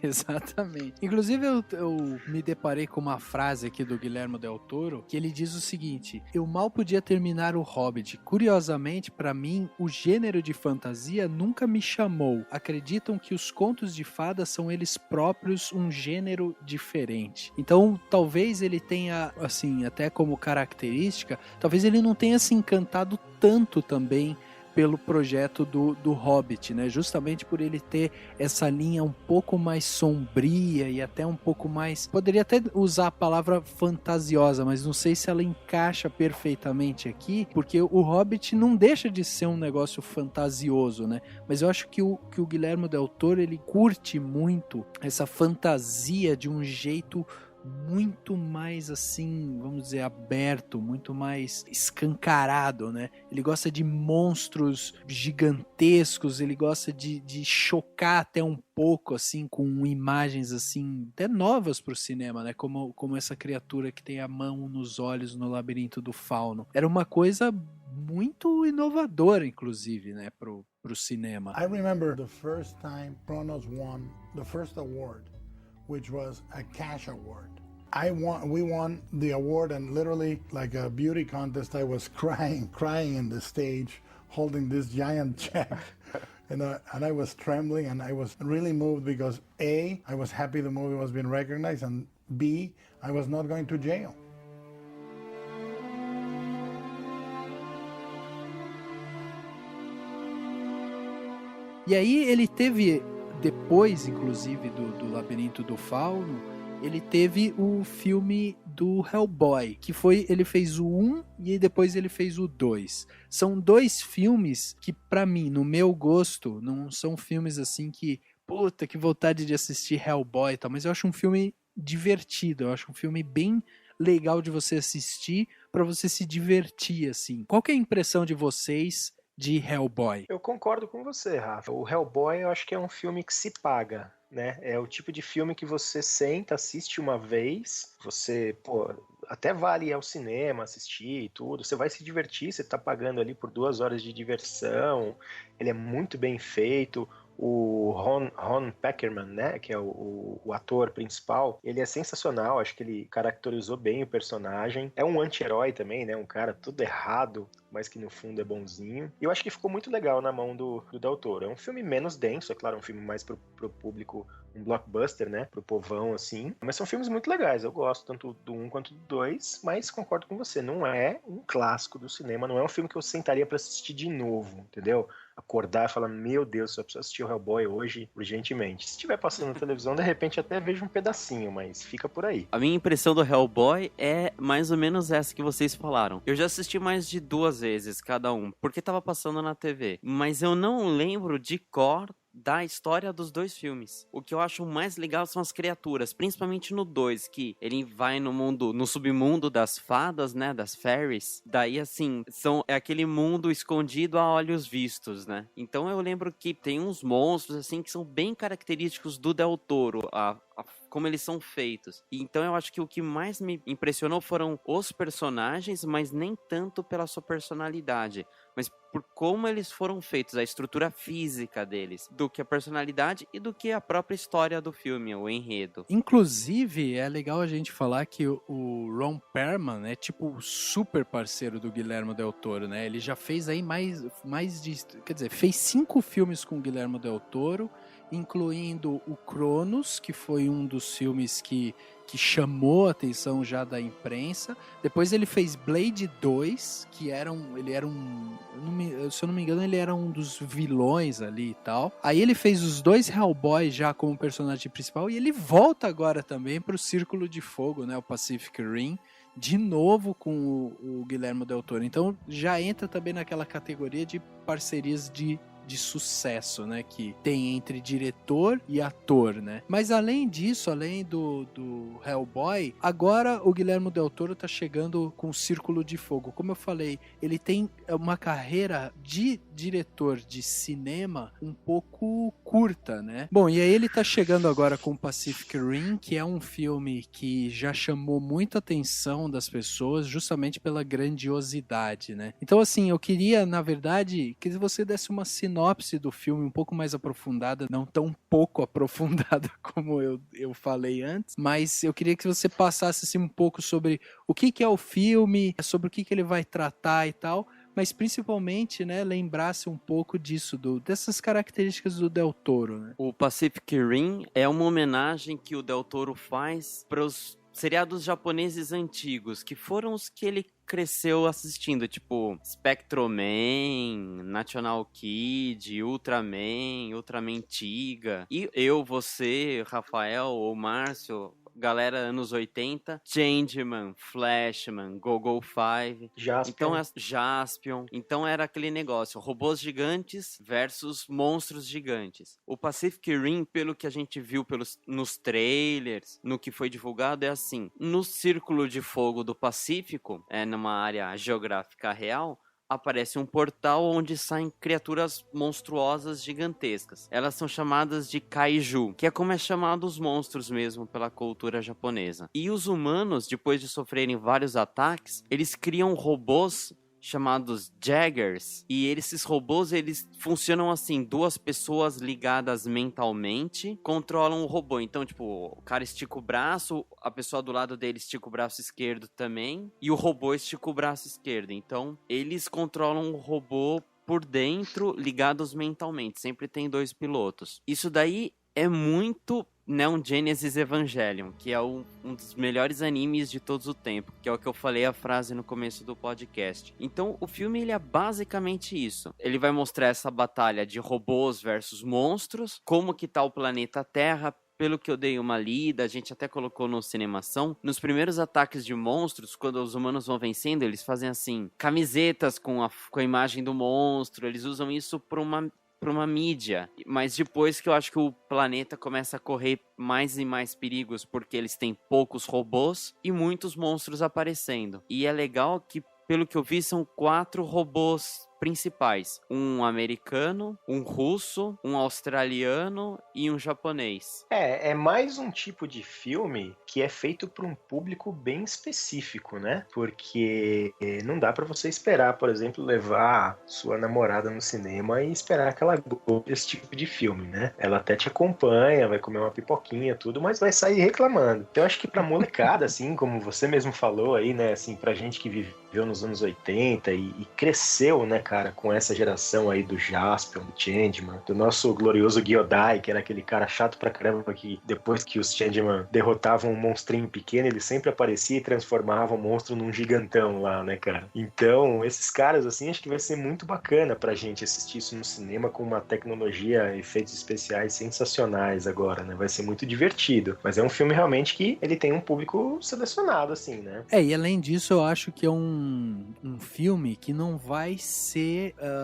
Exatamente. Inclusive, eu me deparei com uma frase aqui do Guilherme Del Toro, que ele diz o seguinte: eu mal podia terminar o Hobbit. Curiosamente, pra mim, o gênero de fantasia nunca me chamou. Acreditam que os contos de fadas são eles próprios um gênero diferente. Então, talvez ele tenha, assim, até como característica, talvez ele não tenha se encantado tanto também pelo projeto do Hobbit, né? Justamente por ele ter essa linha um pouco mais sombria e até um pouco mais... Poderia até usar a palavra fantasiosa, mas não sei se ela encaixa perfeitamente aqui, porque o Hobbit não deixa de ser um negócio fantasioso, né? Mas eu acho que o Guilherme Del Toro, ele curte muito essa fantasia de um jeito muito mais, assim, vamos dizer, aberto, muito mais escancarado, né? Ele gosta de monstros gigantescos, ele gosta de chocar até um pouco, assim, com imagens, assim, até novas pro cinema, né? Como essa criatura que tem a mão nos olhos no labirinto do fauno. Era uma coisa muito inovadora, inclusive, né, pro cinema. I remember the first time Kronos won the first award, which was a cash award. We won the award, and literally, like a beauty contest, I was crying in the stage, holding this giant check. And I was trembling, and I was really moved because A, I was happy the movie was being recognized, and B, I was not going to jail. E aí ele teve, depois, inclusive, do Labirinto do Fauno, ele teve o filme do Hellboy, que ele fez o 1 e depois ele fez o 2. São dois filmes que, pra mim, no meu gosto, não são filmes assim que, puta, que vontade de assistir Hellboy e tal, mas eu acho um filme divertido, eu acho um filme bem legal de você assistir, pra você se divertir, assim. Qual que é a impressão de vocês de Hellboy? Eu concordo com você, Rafa. O Hellboy eu acho que é um filme que se paga, né? É o tipo de filme que você senta, assiste uma vez, você, até vale ir ao cinema assistir e tudo, você vai se divertir, você tá pagando ali por 2 horas de diversão, ele é muito bem feito. O Ron Peckerman, né, que é o ator principal, ele é sensacional, acho que ele caracterizou bem o personagem. É um anti-herói também, né, um cara tudo errado, mas que no fundo é bonzinho. E eu acho que ficou muito legal na mão do Del Toro. É um filme menos denso, é claro, um filme mais pro público, um blockbuster, né, pro povão, assim. Mas são filmes muito legais, eu gosto tanto do 1 quanto do 2, mas concordo com você, não é um clássico do cinema, não é um filme que eu sentaria pra assistir de novo, entendeu? Acordar e falar, meu Deus, só preciso assistir o Hellboy hoje urgentemente. Se estiver passando na televisão, de repente até vejo um pedacinho, mas fica por aí. A minha impressão do Hellboy é mais ou menos essa que vocês falaram. Eu já assisti mais de 2 vezes cada um, porque tava passando na TV. Mas eu não lembro de cor da história dos 2 filmes. O que eu acho mais legal são as criaturas, principalmente no 2, que ele vai no submundo das fadas, né, das fairies. Daí, assim, é aquele mundo escondido a olhos vistos, né? Então eu lembro que tem uns monstros, assim, que são bem característicos do Del Toro, como eles são feitos. Então eu acho que o que mais me impressionou foram os personagens, mas nem tanto pela sua personalidade, mas por como eles foram feitos, a estrutura física deles, do que a personalidade e do que a própria história do filme, o enredo. Inclusive, é legal a gente falar que o Ron Perlman é tipo super parceiro do Guillermo Del Toro, né? Ele já fez aí mais de... Quer dizer, fez 5 filmes com o Guillermo Del Toro, incluindo o Cronos, que foi um dos filmes que chamou a atenção já da imprensa. Depois ele fez Blade 2, que ele era um... Se eu não me engano, ele era um dos vilões ali e tal. Aí ele fez os 2 Hellboy já como personagem principal, e ele volta agora também pro Círculo de Fogo, né, o Pacific Rim, de novo com o Guillermo Del Toro. Então já entra também naquela categoria de parcerias de sucesso, né, que tem entre diretor e ator, né. Mas além disso, além do Hellboy, agora o Guillermo Del Toro tá chegando com o Círculo de Fogo. Como eu falei, ele tem uma carreira de diretor de cinema um pouco curta, né? Bom, e aí ele tá chegando agora com Pacific Rim, que é um filme que já chamou muita atenção das pessoas justamente pela grandiosidade, né? Então, assim, eu queria, na verdade, que você desse uma sinopse do filme um pouco mais aprofundada, não tão pouco aprofundada como eu falei antes, mas eu queria que você passasse assim, um pouco sobre o que é o filme, sobre o que ele vai tratar e tal, mas principalmente, né, lembrasse um pouco disso, dessas características do Del Toro, né? O Pacific Rim é uma homenagem que o Del Toro faz para os seriados japoneses antigos, que foram os que ele cresceu assistindo, tipo Spectroman, National Kid, Ultraman, Ultraman Tiga, e eu, você, Rafael ou Márcio, galera anos 80, Changeman, Flashman, Gogol 5, Jaspion. Então era aquele negócio, robôs gigantes versus monstros gigantes. O Pacific Rim, pelo que a gente viu nos trailers, no que foi divulgado, é assim, no Círculo de Fogo do Pacífico, numa área geográfica real, aparece um portal onde saem criaturas monstruosas gigantescas. Elas são chamadas de kaiju, que é como é chamado os monstros mesmo pela cultura japonesa. E os humanos, depois de sofrerem vários ataques, eles criam robôs chamados Jaggers, e esses robôs, eles funcionam assim, duas pessoas ligadas mentalmente controlam o robô. Então, tipo, o cara estica o braço, a pessoa do lado dele estica o braço esquerdo também, e o robô estica o braço esquerdo. Então, eles controlam o robô por dentro, ligados mentalmente. Sempre tem dois pilotos. Isso daí é muito Neon Genesis Evangelion, que é um dos melhores animes de todos o tempo, que é o que eu falei a frase no começo do podcast. Então, o filme ele é basicamente isso. Ele vai mostrar essa batalha de robôs versus monstros, como que tá o planeta Terra. Pelo que eu dei uma lida, a gente até colocou no Cinemação, nos primeiros ataques de monstros, quando os humanos vão vencendo, eles fazem assim, camisetas com a imagem do monstro, eles usam isso para uma mídia, mas depois que eu acho que o planeta começa a correr mais e mais perigos, porque eles têm poucos robôs e muitos monstros aparecendo. E é legal que, pelo que eu vi, são 4 robôs principais. Um americano, um russo, um australiano e um japonês. É mais um tipo de filme que é feito para um público bem específico, né? Porque não dá para você esperar, por exemplo, levar sua namorada no cinema e esperar que ela goste desse tipo de filme, né? Ela até te acompanha, vai comer uma pipoquinha, tudo, mas vai sair reclamando. Então eu acho que pra molecada, assim, como você mesmo falou aí, né? Assim, pra gente que viveu nos anos 80 e cresceu, né, cara, com essa geração aí do Jaspion, do Changeman, do nosso glorioso Gyodai, que era aquele cara chato pra caramba que depois que os Changeman derrotavam um monstrinho pequeno, ele sempre aparecia e transformava o monstro num gigantão lá, né, cara? Então, esses caras, assim, acho que vai ser muito bacana pra gente assistir isso no cinema com uma tecnologia, efeitos especiais sensacionais agora, né? Vai ser muito divertido. Mas é um filme realmente que ele tem um público selecionado, assim, né? E além disso, eu acho que é um filme que não vai ser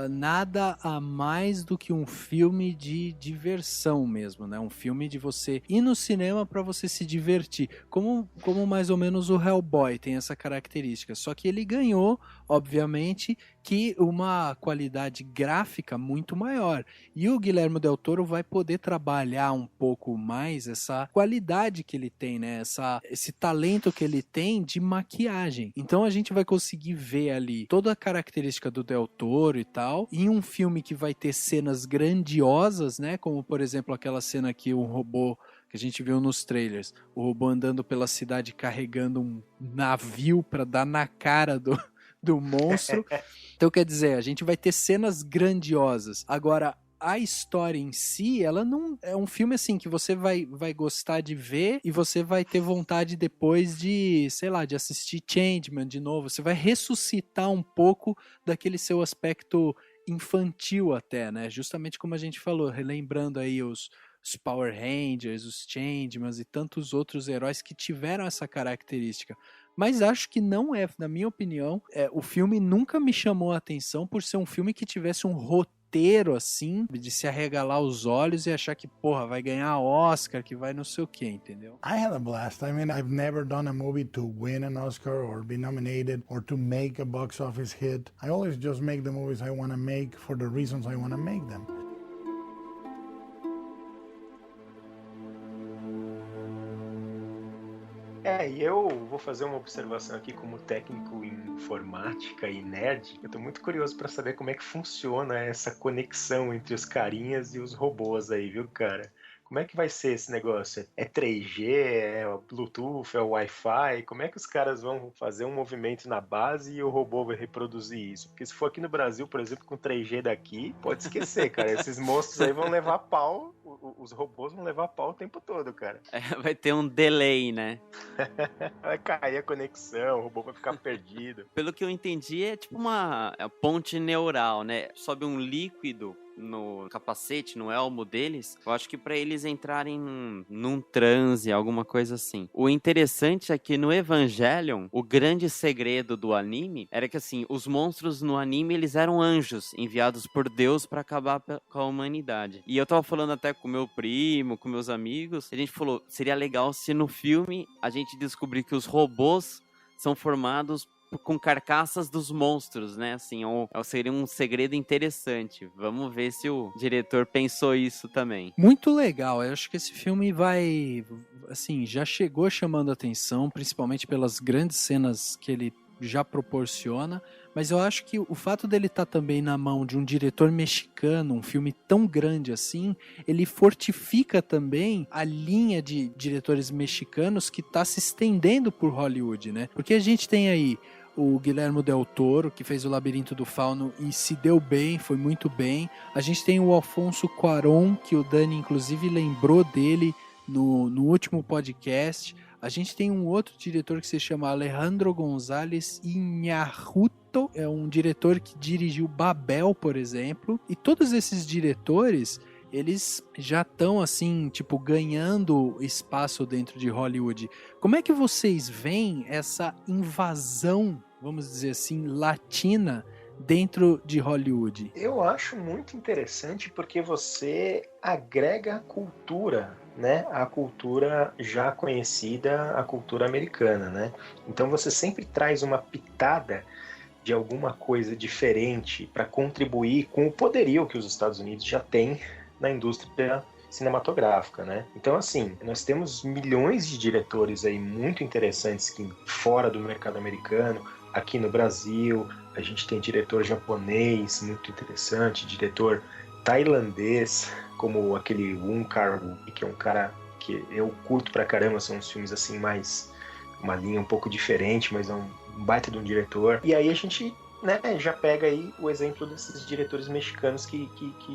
nada a mais do que um filme de diversão mesmo, né? Um filme de você ir no cinema pra você se divertir. Como mais ou menos o Hellboy tem essa característica. Só que ele ganhou, obviamente, que uma qualidade gráfica muito maior. E o Guillermo del Toro vai poder trabalhar um pouco mais essa qualidade que ele tem, né? Esse talento que ele tem de maquiagem. Então a gente vai conseguir ver ali toda a característica do Del Toro e tal, em um filme que vai ter cenas grandiosas, né? Como, por exemplo, aquela cena que o robô que a gente viu nos trailers, o robô andando pela cidade carregando um navio para dar na cara do monstro. Então, quer dizer, a gente vai ter cenas grandiosas. Agora, a história em si, ela não é um filme assim que você vai gostar de ver e você vai ter vontade depois de, sei lá, de assistir Changeman de novo. Você vai ressuscitar um pouco daquele seu aspecto infantil até, né? Justamente como a gente falou, relembrando aí os Power Rangers, os Changemans e tantos outros heróis que tiveram essa característica. Mas acho que não é, na minha opinião, o filme nunca me chamou a atenção por ser um filme que tivesse um roteiro inteiro, assim, de se arregalar os olhos e achar que, porra, vai ganhar Oscar, que vai não sei o que, entendeu? I had a blast. I mean, I've never done a movie to win an Oscar or be nominated or to make a box office hit. I always just make the movies I want to make for the reasons I want to make them. E eu vou fazer uma observação aqui como técnico em informática e nerd. Eu tô muito curioso para saber como é que funciona essa conexão entre os carinhas e os robôs aí, viu, cara? Como é que vai ser esse negócio? É 3G? É Bluetooth? É Wi-Fi? Como é que os caras vão fazer um movimento na base e o robô vai reproduzir isso? Porque se for aqui no Brasil, por exemplo, com 3G daqui, pode esquecer, cara. Esses monstros aí vão levar pau, os robôs vão levar pau o tempo todo, cara. Vai ter um delay, né? Vai cair a conexão, o robô vai ficar perdido. Pelo que eu entendi, é tipo uma ponte neural, né? Sobe um líquido no capacete, no elmo deles, eu acho que pra eles entrarem num transe, alguma coisa assim. O interessante é que no Evangelion, o grande segredo do anime era que, assim, os monstros no anime, eles eram anjos enviados por Deus pra acabar com a humanidade. E eu tava falando até com meu primo, com meus amigos, a gente falou, seria legal se no filme a gente descobrir que os robôs são formados com carcaças dos monstros, né? Assim, seria um segredo interessante. Vamos ver se o diretor pensou isso também. Muito legal. Eu acho que esse filme vai, assim, já chegou chamando atenção, principalmente pelas grandes cenas que ele já proporciona, mas eu acho que o fato dele estar também na mão de um diretor mexicano, um filme tão grande assim, ele fortifica também a linha de diretores mexicanos que está se estendendo por Hollywood, né? Porque a gente tem aí o Guillermo del Toro, que fez o Labirinto do Fauno e se deu bem, foi muito bem. A gente tem o Alfonso Cuarón, que o Dani inclusive lembrou dele no último podcast. A gente tem um outro diretor que se chama Alejandro González Iñárritu, é um diretor que dirigiu Babel, por exemplo. E todos esses diretores, eles já estão assim, tipo, ganhando espaço dentro de Hollywood. Como é que vocês veem essa invasão, vamos dizer assim, latina dentro de Hollywood? Eu acho muito interessante porque você agrega cultura, né? A cultura já conhecida, a cultura americana, né? Então você sempre traz uma pitada de alguma coisa diferente para contribuir com o poderio que os Estados Unidos já têm na indústria cinematográfica, né? Então, assim, nós temos milhões de diretores aí muito interessantes que fora do mercado americano, aqui no Brasil, a gente tem diretor japonês muito interessante, diretor tailandês, como aquele Wong Kar-wai, que é um cara que eu curto pra caramba, são uns filmes assim mais uma linha um pouco diferente, mas é um baita de um diretor. E aí a gente, né, já pega aí o exemplo desses diretores mexicanos que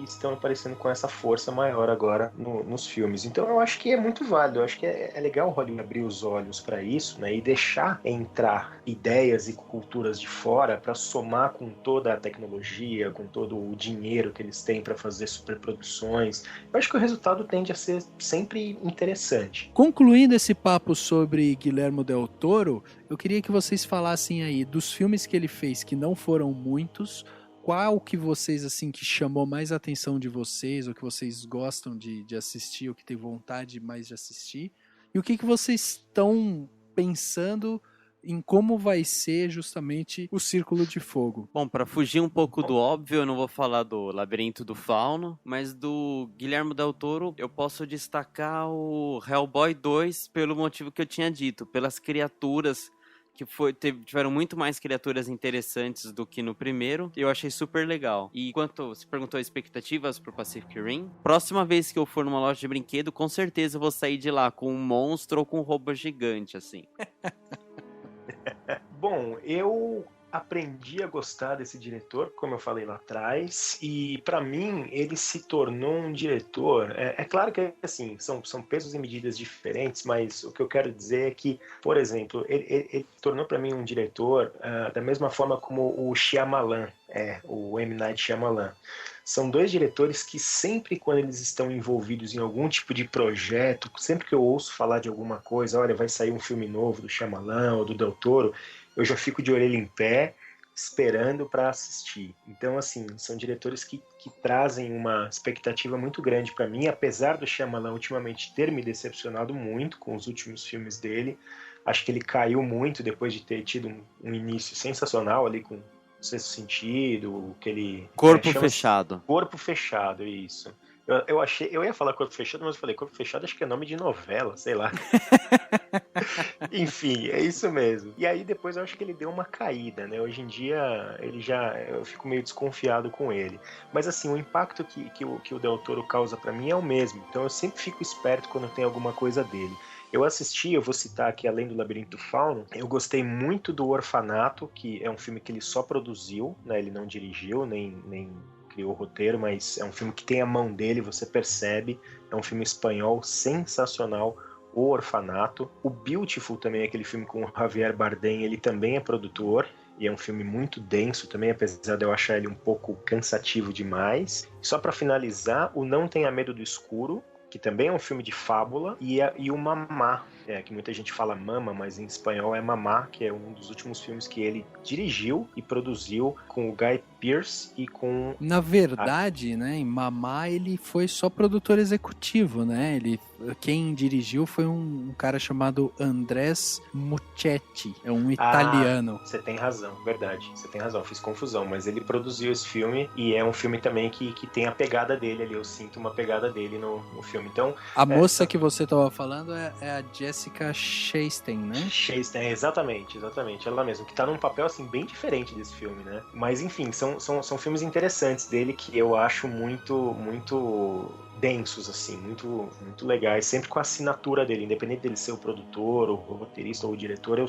estão aparecendo com essa força maior agora nos filmes. Então eu acho que é muito válido, eu acho que é legal o Hollywood abrir os olhos para isso, né, e deixar entrar ideias e culturas de fora para somar com toda a tecnologia, com todo o dinheiro que eles têm para fazer superproduções. Eu acho que o resultado tende a ser sempre interessante. Concluindo esse papo sobre Guillermo del Toro, eu queria que vocês falassem aí dos filmes que ele fez, que não foram muitos, qual que vocês, assim, que chamou mais a atenção de vocês, ou que vocês gostam de assistir, ou que tem vontade mais de assistir, e o que vocês estão pensando em como vai ser justamente o Círculo de Fogo. Bom, para fugir um pouco do óbvio, eu não vou falar do Labirinto do Fauno, mas do Guillermo del Toro eu posso destacar o Hellboy 2 pelo motivo que eu tinha dito, pelas criaturas que tiveram muito mais criaturas interessantes do que no primeiro. Eu achei super legal. E quanto você perguntou expectativas pro Pacific Rim, próxima vez que eu for numa loja de brinquedo, com certeza eu vou sair de lá com um monstro ou com um robô gigante, assim. Bom, eu aprendi a gostar desse diretor, como eu falei lá atrás, e para mim ele se tornou um diretor. É claro que assim são pesos e medidas diferentes, mas o que eu quero dizer é que, por exemplo, ele tornou para mim um diretor da mesma forma como o Shyamalan, o M. Night Shyamalan. São dois diretores que sempre quando eles estão envolvidos em algum tipo de projeto, sempre que eu ouço falar de alguma coisa, olha, vai sair um filme novo do Shyamalan ou do Del Toro, eu já fico de orelha em pé, esperando para assistir. Então, assim, são diretores que trazem uma expectativa muito grande para mim, apesar do Shyamalan ultimamente ter me decepcionado muito com os últimos filmes dele. Acho que ele caiu muito depois de ter tido um início sensacional ali com O Sexto Sentido, aquele... Corpo Fechado. Corpo Fechado, isso. Eu ia falar Corpo Fechado, mas eu falei Corpo Fechado acho que é nome de novela, sei lá. Enfim, é isso mesmo. E aí depois eu acho que ele deu uma caída, né? Hoje em dia eu fico meio desconfiado com ele. Mas assim, o impacto que o Del Toro causa pra mim é o mesmo. Então eu sempre fico esperto quando tem alguma coisa dele. Eu vou citar aqui além do Labirinto do Fauno, eu gostei muito do Orfanato, que é um filme que ele só produziu, né? Ele não dirigiu, nem criou o roteiro, mas é um filme que tem a mão dele, você percebe. É um filme espanhol sensacional, O Orfanato. O Beautiful também é aquele filme com o Javier Bardem, ele também é produtor, e é um filme muito denso também, apesar de eu achar ele um pouco cansativo demais. Só para finalizar, o Não Tenha Medo do Escuro, que também é um filme de fábula, e o Mamá, que muita gente fala Mama, mas em espanhol é Mamá, que é um dos últimos filmes que ele dirigiu e produziu com o Guy Pearce e com... Na verdade, né, em Mamá ele foi só produtor executivo, né? Quem dirigiu foi um cara chamado Andrés Muschietti, é um italiano. Você tem razão, verdade, você tem razão, fiz confusão, mas ele produziu esse filme e é um filme também que tem a pegada dele ali, eu sinto uma pegada dele no filme. Então, a moça que você estava falando é a Jessica Chastain, né? Chastain, exatamente, ela mesma, que tá num papel assim bem diferente desse filme, né? Mas enfim, são filmes interessantes dele que eu acho muito densos, assim, muito legais, sempre com a assinatura dele, independente dele ser o produtor, o roteirista ou o diretor,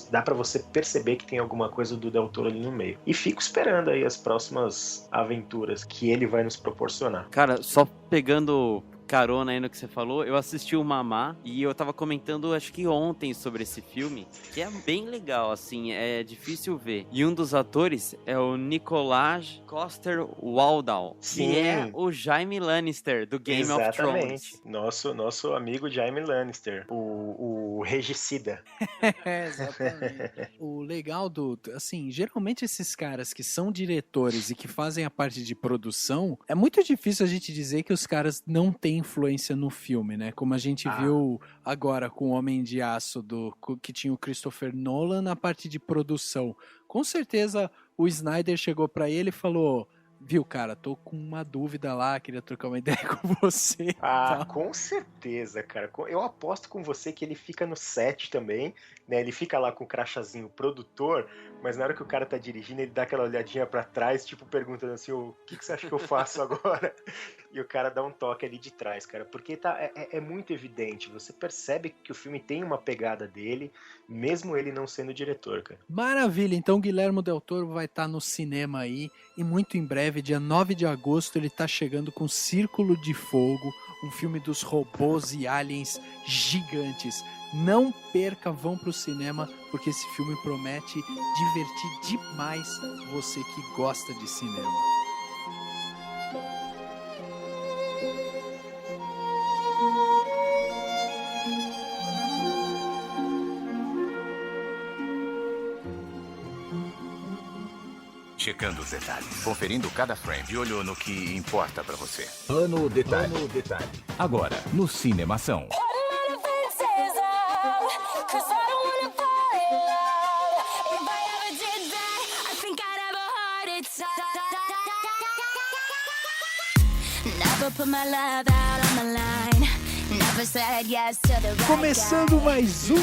dá pra você perceber que tem alguma coisa do Del Toro ali no meio. E fico esperando aí as próximas aventuras que ele vai nos proporcionar. Cara, só pegando carona aí no que você falou, eu assisti o Mamá e eu tava comentando, acho que ontem, sobre esse filme, que é bem legal, assim, é difícil ver. E um dos atores é o Nicolás Coster-Waldau, que é o Jaime Lannister, do Game of Thrones. Exatamente, nosso amigo Jaime Lannister, o regicida. Exatamente. O legal assim, geralmente esses caras que são diretores e que fazem a parte de produção, é muito difícil a gente dizer que os caras não têm influência no filme, né? Como a gente viu agora com o Homem de Aço, que tinha o Christopher Nolan na parte de produção. Com certeza o Snyder chegou pra ele e falou: viu, cara, tô com uma dúvida lá, queria trocar uma ideia com você. Com certeza, cara. Eu aposto com você que ele fica no set também, né? Ele fica lá com o crachazinho produtor, mas na hora que o cara tá dirigindo, ele dá aquela olhadinha pra trás, tipo, perguntando assim, o que você acha que eu faço agora? E o cara dá um toque ali de trás, cara, porque é muito evidente, você percebe que o filme tem uma pegada dele, mesmo ele não sendo diretor, cara. Maravilha, então Guillermo Del Toro vai estar no cinema aí, e muito em breve, dia 9 de agosto, ele tá chegando com Círculo de Fogo, um filme dos robôs e aliens gigantes. Não perca, vão pro cinema, porque esse filme promete divertir demais você que gosta de cinema. Checando os detalhes, conferindo cada frame, de olho no que importa pra você. Plano Detalhe. Agora, no Cinemação. Começando mais um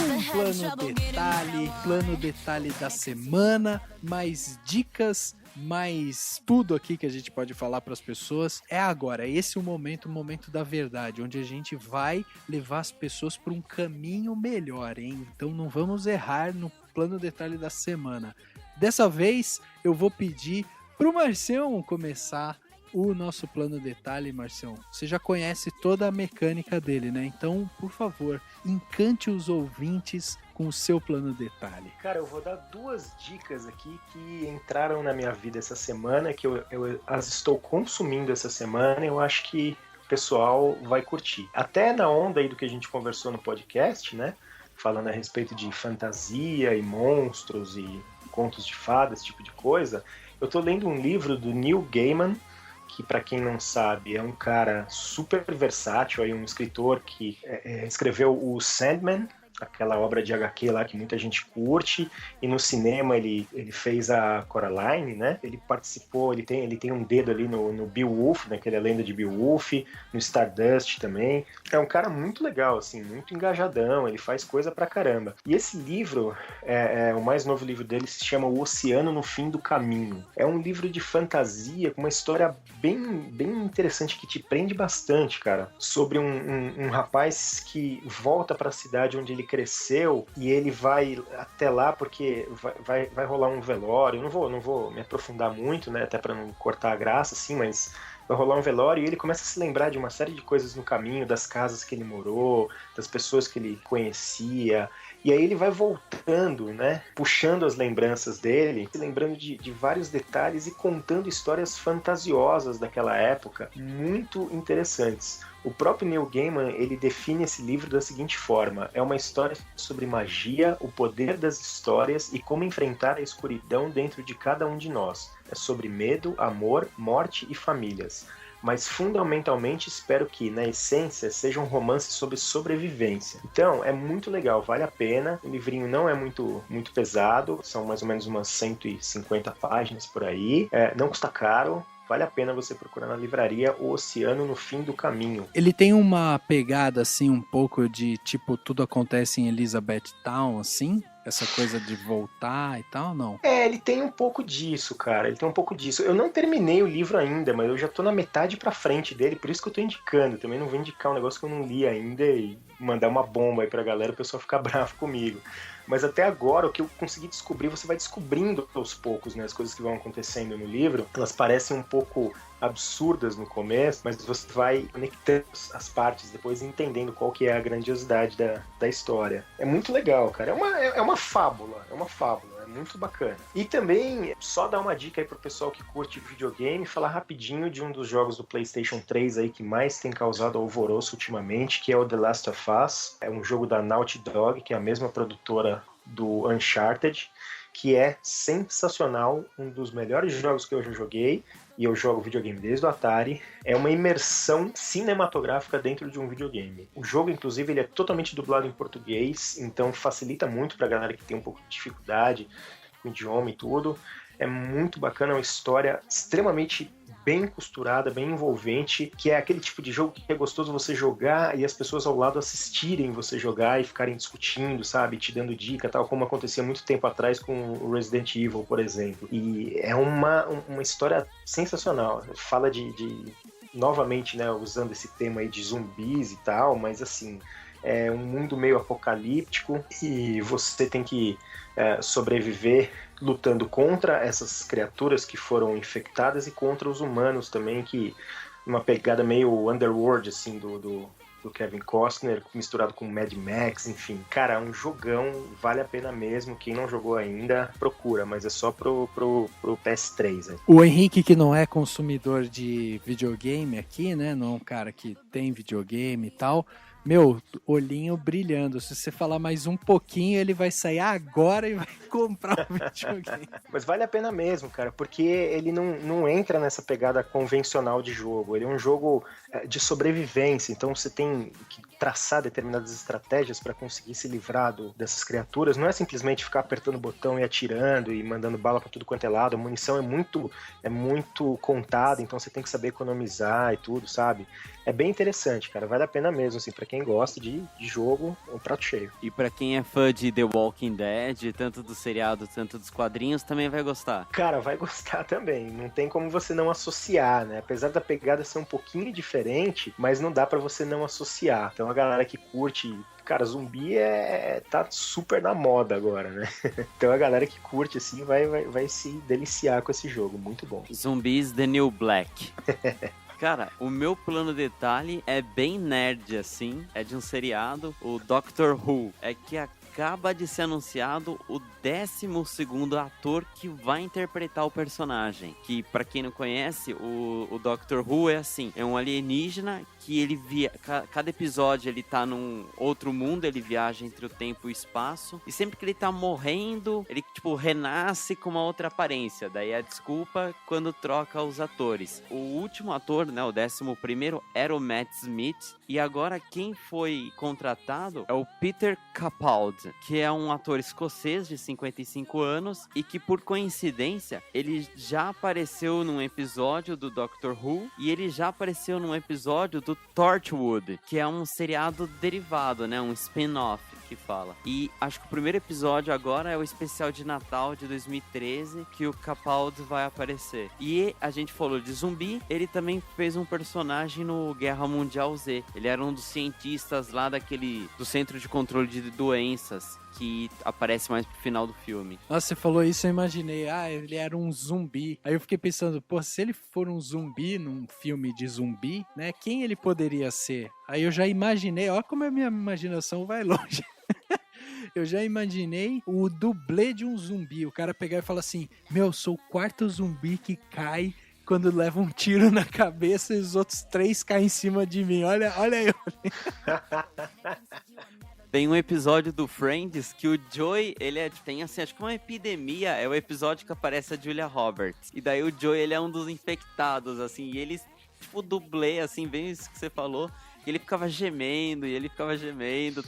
Plano Detalhe da semana, mais dicas, mais tudo aqui que a gente pode falar para as pessoas. É agora, esse é o momento da verdade, onde a gente vai levar as pessoas para um caminho melhor, hein? Então não vamos errar no Plano Detalhe da semana. Dessa vez eu vou pedir pro Marcião começar o nosso Plano Detalhe. Marcião, você já conhece toda a mecânica dele, né? Então, por favor, encante os ouvintes com o seu Plano Detalhe. Cara, eu vou dar 2 dicas aqui que entraram na minha vida essa semana, que eu as estou consumindo essa semana, e eu acho que o pessoal vai curtir. Até na onda aí do que a gente conversou no podcast, né? Falando a respeito de fantasia e monstros e contos de fada, esse tipo de coisa, eu tô lendo um livro do Neil Gaiman, que para quem não sabe é um cara super versátil, aí um escritor que escreveu o Sandman, aquela obra de HQ lá que muita gente curte, e no cinema ele fez a Coraline, né? Ele participou, ele tem um dedo ali no Beowulf, naquela lenda de Beowulf, no Stardust também. É um cara muito legal, assim, muito engajadão, ele faz coisa pra caramba. E esse livro, o mais novo livro dele, se chama O Oceano no Fim do Caminho. É um livro de fantasia com uma história bem interessante que te prende bastante, cara, sobre um rapaz que volta pra cidade onde ele cresceu e ele vai até lá porque vai rolar um velório. Eu não vou me aprofundar muito, né, até para não cortar a graça, assim, mas vai rolar um velório e ele começa a se lembrar de uma série de coisas no caminho, das casas que ele morou, das pessoas que ele conhecia, e aí ele vai voltando, né, puxando as lembranças dele, se lembrando de vários detalhes e contando histórias fantasiosas daquela época, muito interessantes. O próprio Neil Gaiman, ele define esse livro da seguinte forma: é uma história sobre magia, o poder das histórias e como enfrentar a escuridão dentro de cada um de nós. É sobre medo, amor, morte e famílias. Mas fundamentalmente espero que, na essência, seja um romance sobre sobrevivência. Então, é muito legal, vale a pena. O livrinho não é muito pesado, são mais ou menos umas 150 páginas por aí. Não custa caro. Vale a pena você procurar na livraria O Oceano no Fim do Caminho. Ele tem uma pegada, assim, um pouco de, tipo, tudo acontece em Elizabeth Town, assim? Essa coisa de voltar e tal, não? Ele tem um pouco disso, cara. Ele tem um pouco disso. Eu não terminei o livro ainda, mas eu já tô na metade pra frente dele, por isso que eu tô indicando. Também não vou indicar um negócio que eu não li ainda e mandar uma bomba aí pra galera, o pessoal ficar bravo comigo. Mas até agora, o que eu consegui descobrir, você vai descobrindo aos poucos, né? As coisas que vão acontecendo no livro, elas parecem um pouco absurdas no começo, mas você vai conectando as partes depois, entendendo qual que é a grandiosidade da história. É muito legal, cara. É uma fábula, é muito bacana. E também, só dar uma dica aí pro pessoal que curte videogame, falar rapidinho de um dos jogos do PlayStation 3 aí que mais tem causado alvoroço ultimamente, que é o The Last of Us. É um jogo da Naughty Dog, que é a mesma produtora do Uncharted, que é sensacional, um dos melhores jogos que eu já joguei, e eu jogo videogame desde o Atari. É uma imersão cinematográfica dentro de um videogame. O jogo, inclusive, ele é totalmente dublado em português, então facilita muito pra galera que tem um pouco de dificuldade com o idioma e tudo. É muito bacana, é uma história extremamente bem costurada, bem envolvente, que é aquele tipo de jogo que é gostoso você jogar e as pessoas ao lado assistirem você jogar e ficarem discutindo, sabe, te dando dica, tal como acontecia muito tempo atrás com o Resident Evil, por exemplo. E é uma história sensacional. Fala de novamente, né, usando esse tema aí de zumbis e tal, mas assim, é um mundo meio apocalíptico e você tem que sobreviver lutando contra essas criaturas que foram infectadas e contra os humanos também, que uma pegada meio Underworld, assim, do Kevin Costner, misturado com Mad Max, enfim. Cara, é um jogão, vale a pena mesmo. Quem não jogou ainda, procura, mas é só pro PS3. Né? O Henrique, que não é consumidor de videogame aqui, né, não é um cara que tem videogame e tal, meu, olhinho brilhando. Se você falar mais um pouquinho, ele vai sair agora e vai comprar o videogame. Mas vale a pena mesmo, cara, porque ele não entra nessa pegada convencional de jogo. Ele é um jogo de sobrevivência, então você tem que traçar determinadas estratégias para conseguir se livrar dessas criaturas. Não é simplesmente ficar apertando o botão e atirando e mandando bala para tudo quanto é lado. A munição é muito contada, então você tem que saber economizar e tudo, sabe? É bem interessante, cara. Vale a pena mesmo, assim, pra quem gosta de jogo, é um prato cheio. E pra quem é fã de The Walking Dead, tanto do seriado, tanto dos quadrinhos, também vai gostar. Cara, vai gostar também. Não tem como você não associar, né? Apesar da pegada ser um pouquinho diferente, mas não dá pra você não associar. Então a galera que curte... Cara, zumbi tá super na moda agora, né? Então a galera que curte, assim, vai se deliciar com esse jogo. Muito bom. Zumbis The New Black. Cara, o meu plano detalhe é bem nerd, assim. É de um seriado, o Doctor Who. É que a acaba de ser anunciado o 12º ator que vai interpretar o personagem. Que, pra quem não conhece, o Doctor Who é assim, é um alienígena que ele cada episódio ele tá num outro mundo, ele viaja entre o tempo e o espaço, e sempre que ele tá morrendo, ele tipo renasce com uma outra aparência. Daí a desculpa quando troca os atores. O último ator, né, o 11º, era o Matt Smith, e agora quem foi contratado é o Peter Capaldi, que é um ator escocês de 55 anos e que, por coincidência, ele já apareceu num episódio do Doctor Who e ele já apareceu num episódio do Torchwood, que é um seriado derivado, né, um spin-off que fala. E acho que o primeiro episódio agora é o especial de Natal de 2013, que o Capaldi vai aparecer. E a gente falou de zumbi, ele também fez um personagem no Guerra Mundial Z. Ele era um dos cientistas lá do Centro de Controle de Doenças, que aparece mais pro final do filme. Nossa, você falou isso, eu imaginei, ele era um zumbi. Aí eu fiquei pensando, se ele for um zumbi num filme de zumbi, né, quem ele poderia ser? Aí eu já imaginei, olha como a minha imaginação vai longe. Eu já imaginei o dublê de um zumbi, o cara pegar e falar assim, sou o quarto zumbi que cai quando leva um tiro na cabeça e os outros 3 caem em cima de mim, olha eu. Tem um episódio do Friends que o Joey, ele tem assim, acho que uma epidemia, é o episódio que aparece a Julia Roberts. E daí o Joey, ele é um dos infectados, assim, e ele, tipo, dublê, assim, bem isso que você falou. E ele ficava gemendo,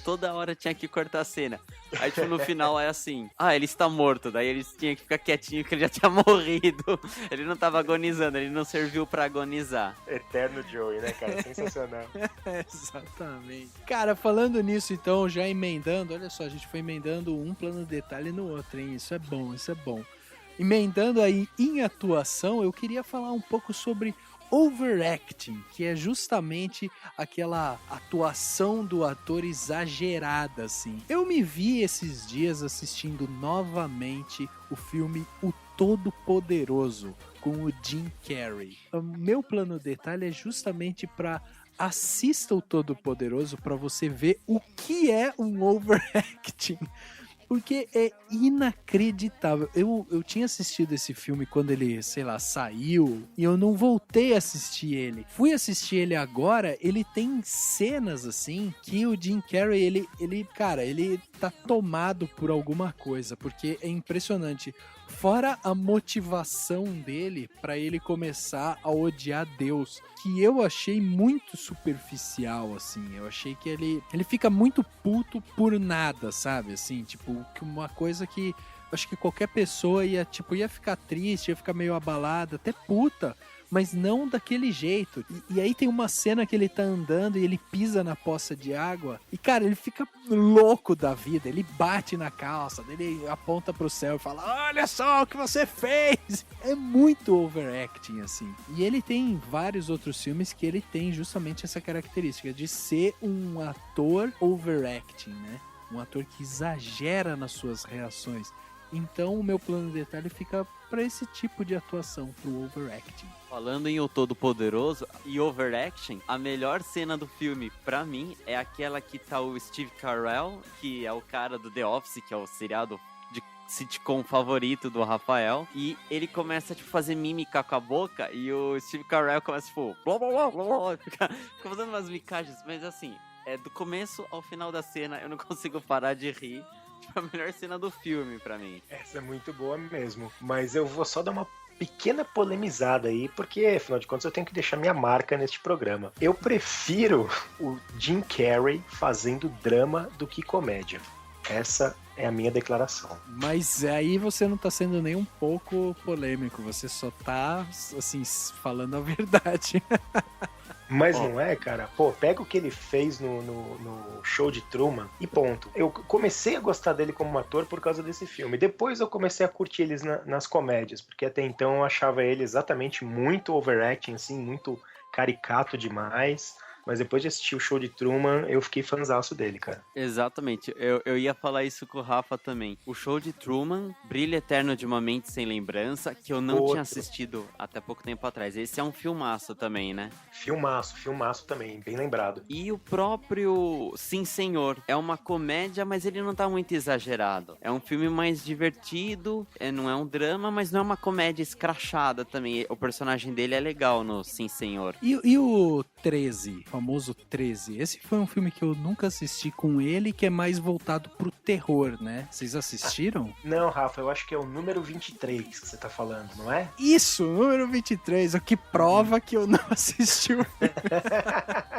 toda hora tinha que cortar a cena. Aí, tipo, no final é assim, ele está morto, daí eles tinham que ficar quietinho que ele já tinha morrido. Ele não tava agonizando, ele não serviu pra agonizar. Eterno Joey, né, cara? Sensacional. Exatamente. Cara, falando nisso, então, já emendando, olha só, a gente foi emendando um plano de detalhe no outro, hein? Isso é bom. Emendando aí em atuação, eu queria falar um pouco sobre overacting, que é justamente aquela atuação do ator exagerada, assim. Eu me vi esses dias assistindo novamente o filme O Todo-Poderoso, com o Jim Carrey. O meu plano de detalhe é justamente para assista o Todo-Poderoso para você ver o que é um overacting. Porque é inacreditável. Eu tinha assistido esse filme quando ele, saiu, e eu não voltei a assistir ele. Fui assistir ele agora, ele tem cenas, assim, que o Jim Carrey, ele tá tomado por alguma coisa, porque é impressionante. Fora a motivação dele pra ele começar a odiar Deus, que eu achei muito superficial, assim. Eu achei que ele fica muito puto por nada, sabe? Assim, tipo, uma coisa que acho que qualquer pessoa ia ficar triste, ia ficar meio abalada, até puta, mas não daquele jeito. E aí tem uma cena que ele tá andando e ele pisa na poça de água e, cara, ele fica louco da vida, ele bate na calça, ele aponta pro céu e fala, olha só o que você fez! É muito overacting, assim. E ele tem vários outros filmes que ele tem justamente essa característica de ser um ator overacting, né? Um ator que exagera nas suas reações. Então o meu plano de detalhe fica para esse tipo de atuação, pro overacting. Falando em O Todo-Poderoso e overacting, a melhor cena do filme, pra mim, é aquela que tá o Steve Carell, que é o cara do The Office, que é o seriado de sitcom favorito do Rafael, e ele começa, fazer mímica com a boca, e o Steve Carell começa, blá, blá, blá, blá, blá, fica fazendo umas micagens, mas assim, do começo ao final da cena, eu não consigo parar de rir. A melhor cena do filme pra mim. Essa é muito boa mesmo. Mas eu vou só dar uma pequena polemizada aí, porque afinal de contas eu tenho que deixar minha marca neste programa. Eu prefiro o Jim Carrey fazendo drama do que comédia. Essa é a minha declaração. Mas aí você não tá sendo nem um pouco polêmico, você só tá, assim, falando a verdade. Mas não é, cara? Pega o que ele fez no Show de Truman e ponto. Eu comecei a gostar dele como ator por causa desse filme. Depois eu comecei a curtir eles nas comédias, porque até então eu achava ele exatamente muito overacting, assim, muito caricato demais. mas depois de assistir o Show de Truman, eu fiquei fãzaço dele, cara. Exatamente, eu ia falar isso com o Rafa também. O Show de Truman, Brilho Eterno de uma Mente Sem Lembrança, que eu não tinha assistido até pouco tempo atrás. Esse é um filmaço também, né? Filmaço também, bem lembrado. E o próprio Sim Senhor, é uma comédia, mas ele não tá muito exagerado. É um filme mais divertido, não é um drama, mas não é uma comédia escrachada também. O personagem dele é legal no Sim Senhor. E o 13, o famoso 13? Esse foi um filme que eu nunca assisti com ele, que é mais voltado pro terror, né? Vocês assistiram? Não, Rafa, eu acho que é o número 23 que você tá falando, não é? Isso, número 23, o que prova que eu não assisti o filme.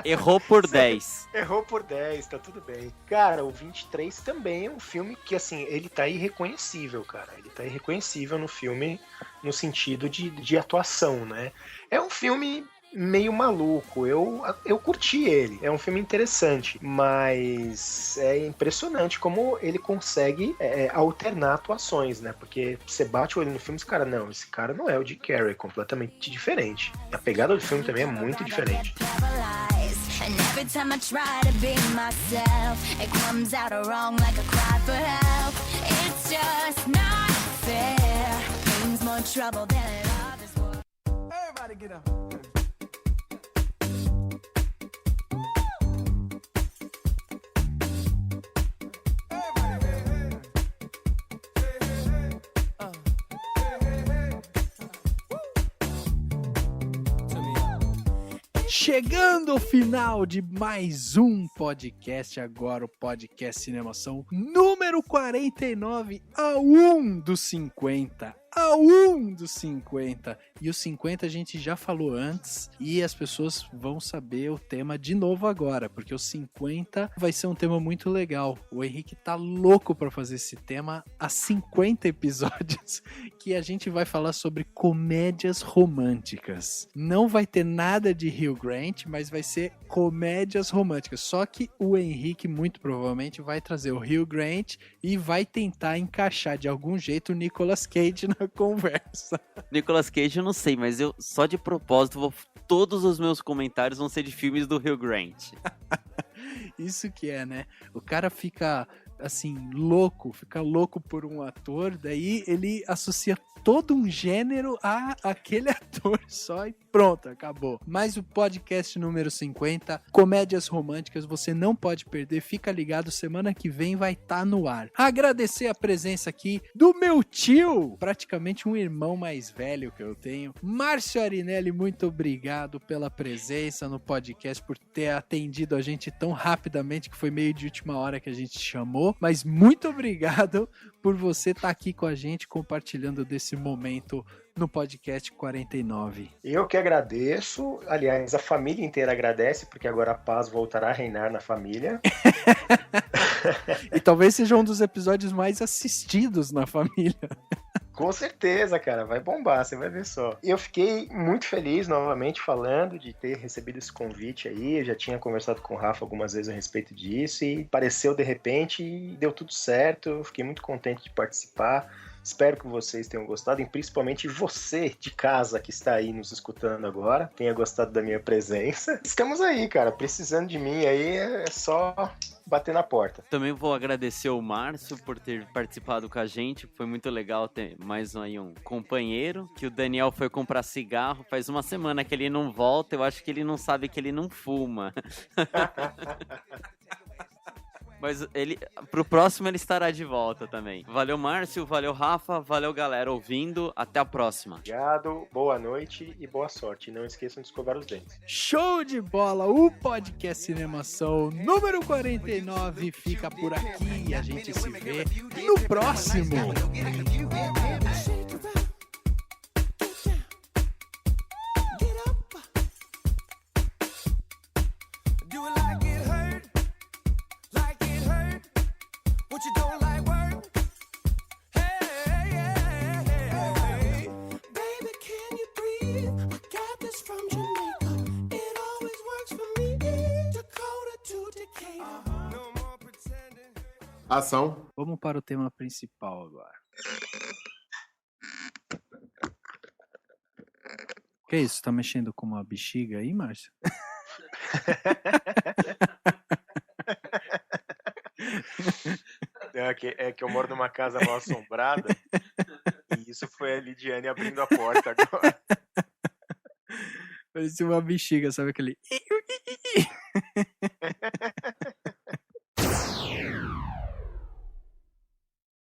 Errou por 10. Errou por 10, tá tudo bem. Cara, o 23 também é um filme que, assim, ele tá irreconhecível, cara. Ele tá irreconhecível no filme no sentido de atuação, né? É um filme meio maluco, eu curti ele, é um filme interessante, mas é impressionante como ele consegue alternar atuações, né, porque você bate o olho no filme e esse cara não é o Jim Carrey, é completamente diferente. A pegada do filme também é muito diferente. And every time I try to be myself, it comes out wrong like a cry for help. It's just not fair. Brings more trouble than it offers worth. Everybody get up. Chegando ao final de mais um podcast, agora o podcast Cinemação número 49, ao 1 dos 50. Ao 1 dos 50. E os 50 a gente já falou antes e as pessoas vão saber o tema de novo agora, porque os 50 vai ser um tema muito legal. O Henrique tá louco pra fazer esse tema há 50 episódios que a gente vai falar sobre comédias românticas. Não vai ter nada de Hugh Grant, mas vai ser comédias românticas. Só que o Henrique muito provavelmente vai trazer o Hugh Grant e vai tentar encaixar de algum jeito o Nicolas Cage na conversa. Nicolas Cage eu não sei, mas eu só de propósito todos os meus comentários vão ser de filmes do Hugh Grant. Isso que é, né? O cara fica assim, louco por um ator, daí ele associa todo um gênero a aquele ator só e pronto, acabou. Mas o podcast número 50, comédias românticas, você não pode perder, fica ligado, semana que vem vai estar no ar. Agradecer a presença aqui do meu tio, praticamente um irmão mais velho que eu tenho, Márcio Arinelli, muito obrigado pela presença no podcast, por ter atendido a gente tão rapidamente, que foi meio de última hora que a gente chamou, mas muito obrigado por você estar aqui com a gente, compartilhando desse momento no podcast 49. Eu que agradeço, aliás, a família inteira agradece, porque agora a paz voltará a reinar na família. E talvez seja um dos episódios mais assistidos na família. Com certeza, cara, vai bombar, você vai ver só. E eu fiquei muito feliz, novamente, falando de ter recebido esse convite aí. Eu já tinha conversado com o Rafa algumas vezes a respeito disso e apareceu de repente e deu tudo certo. Eu fiquei muito contente de participar. Espero que vocês tenham gostado, e principalmente você de casa que está aí nos escutando agora, tenha gostado da minha presença. Estamos aí, cara, precisando de mim aí, é só bater na porta. Também vou agradecer o Márcio por ter participado com a gente, foi muito legal ter mais aí um companheiro, que o Daniel foi comprar cigarro, faz uma semana que ele não volta, eu acho que ele não sabe que ele não fuma. Mas pro próximo ele estará de volta também. Valeu, Márcio, valeu, Rafa, valeu, galera, ouvindo. Até a próxima. Obrigado, boa noite e boa sorte. Não esqueçam de escovar os dentes. Show de bola! O podcast Cinemação número 49 fica por aqui e a gente se vê no próximo. Ação. Vamos para o tema principal agora. Que isso? Tá mexendo com uma bexiga aí, Márcio? É que eu moro numa casa mal assombrada e isso foi a Lidiane abrindo a porta agora. Parecia uma bexiga, sabe aquele...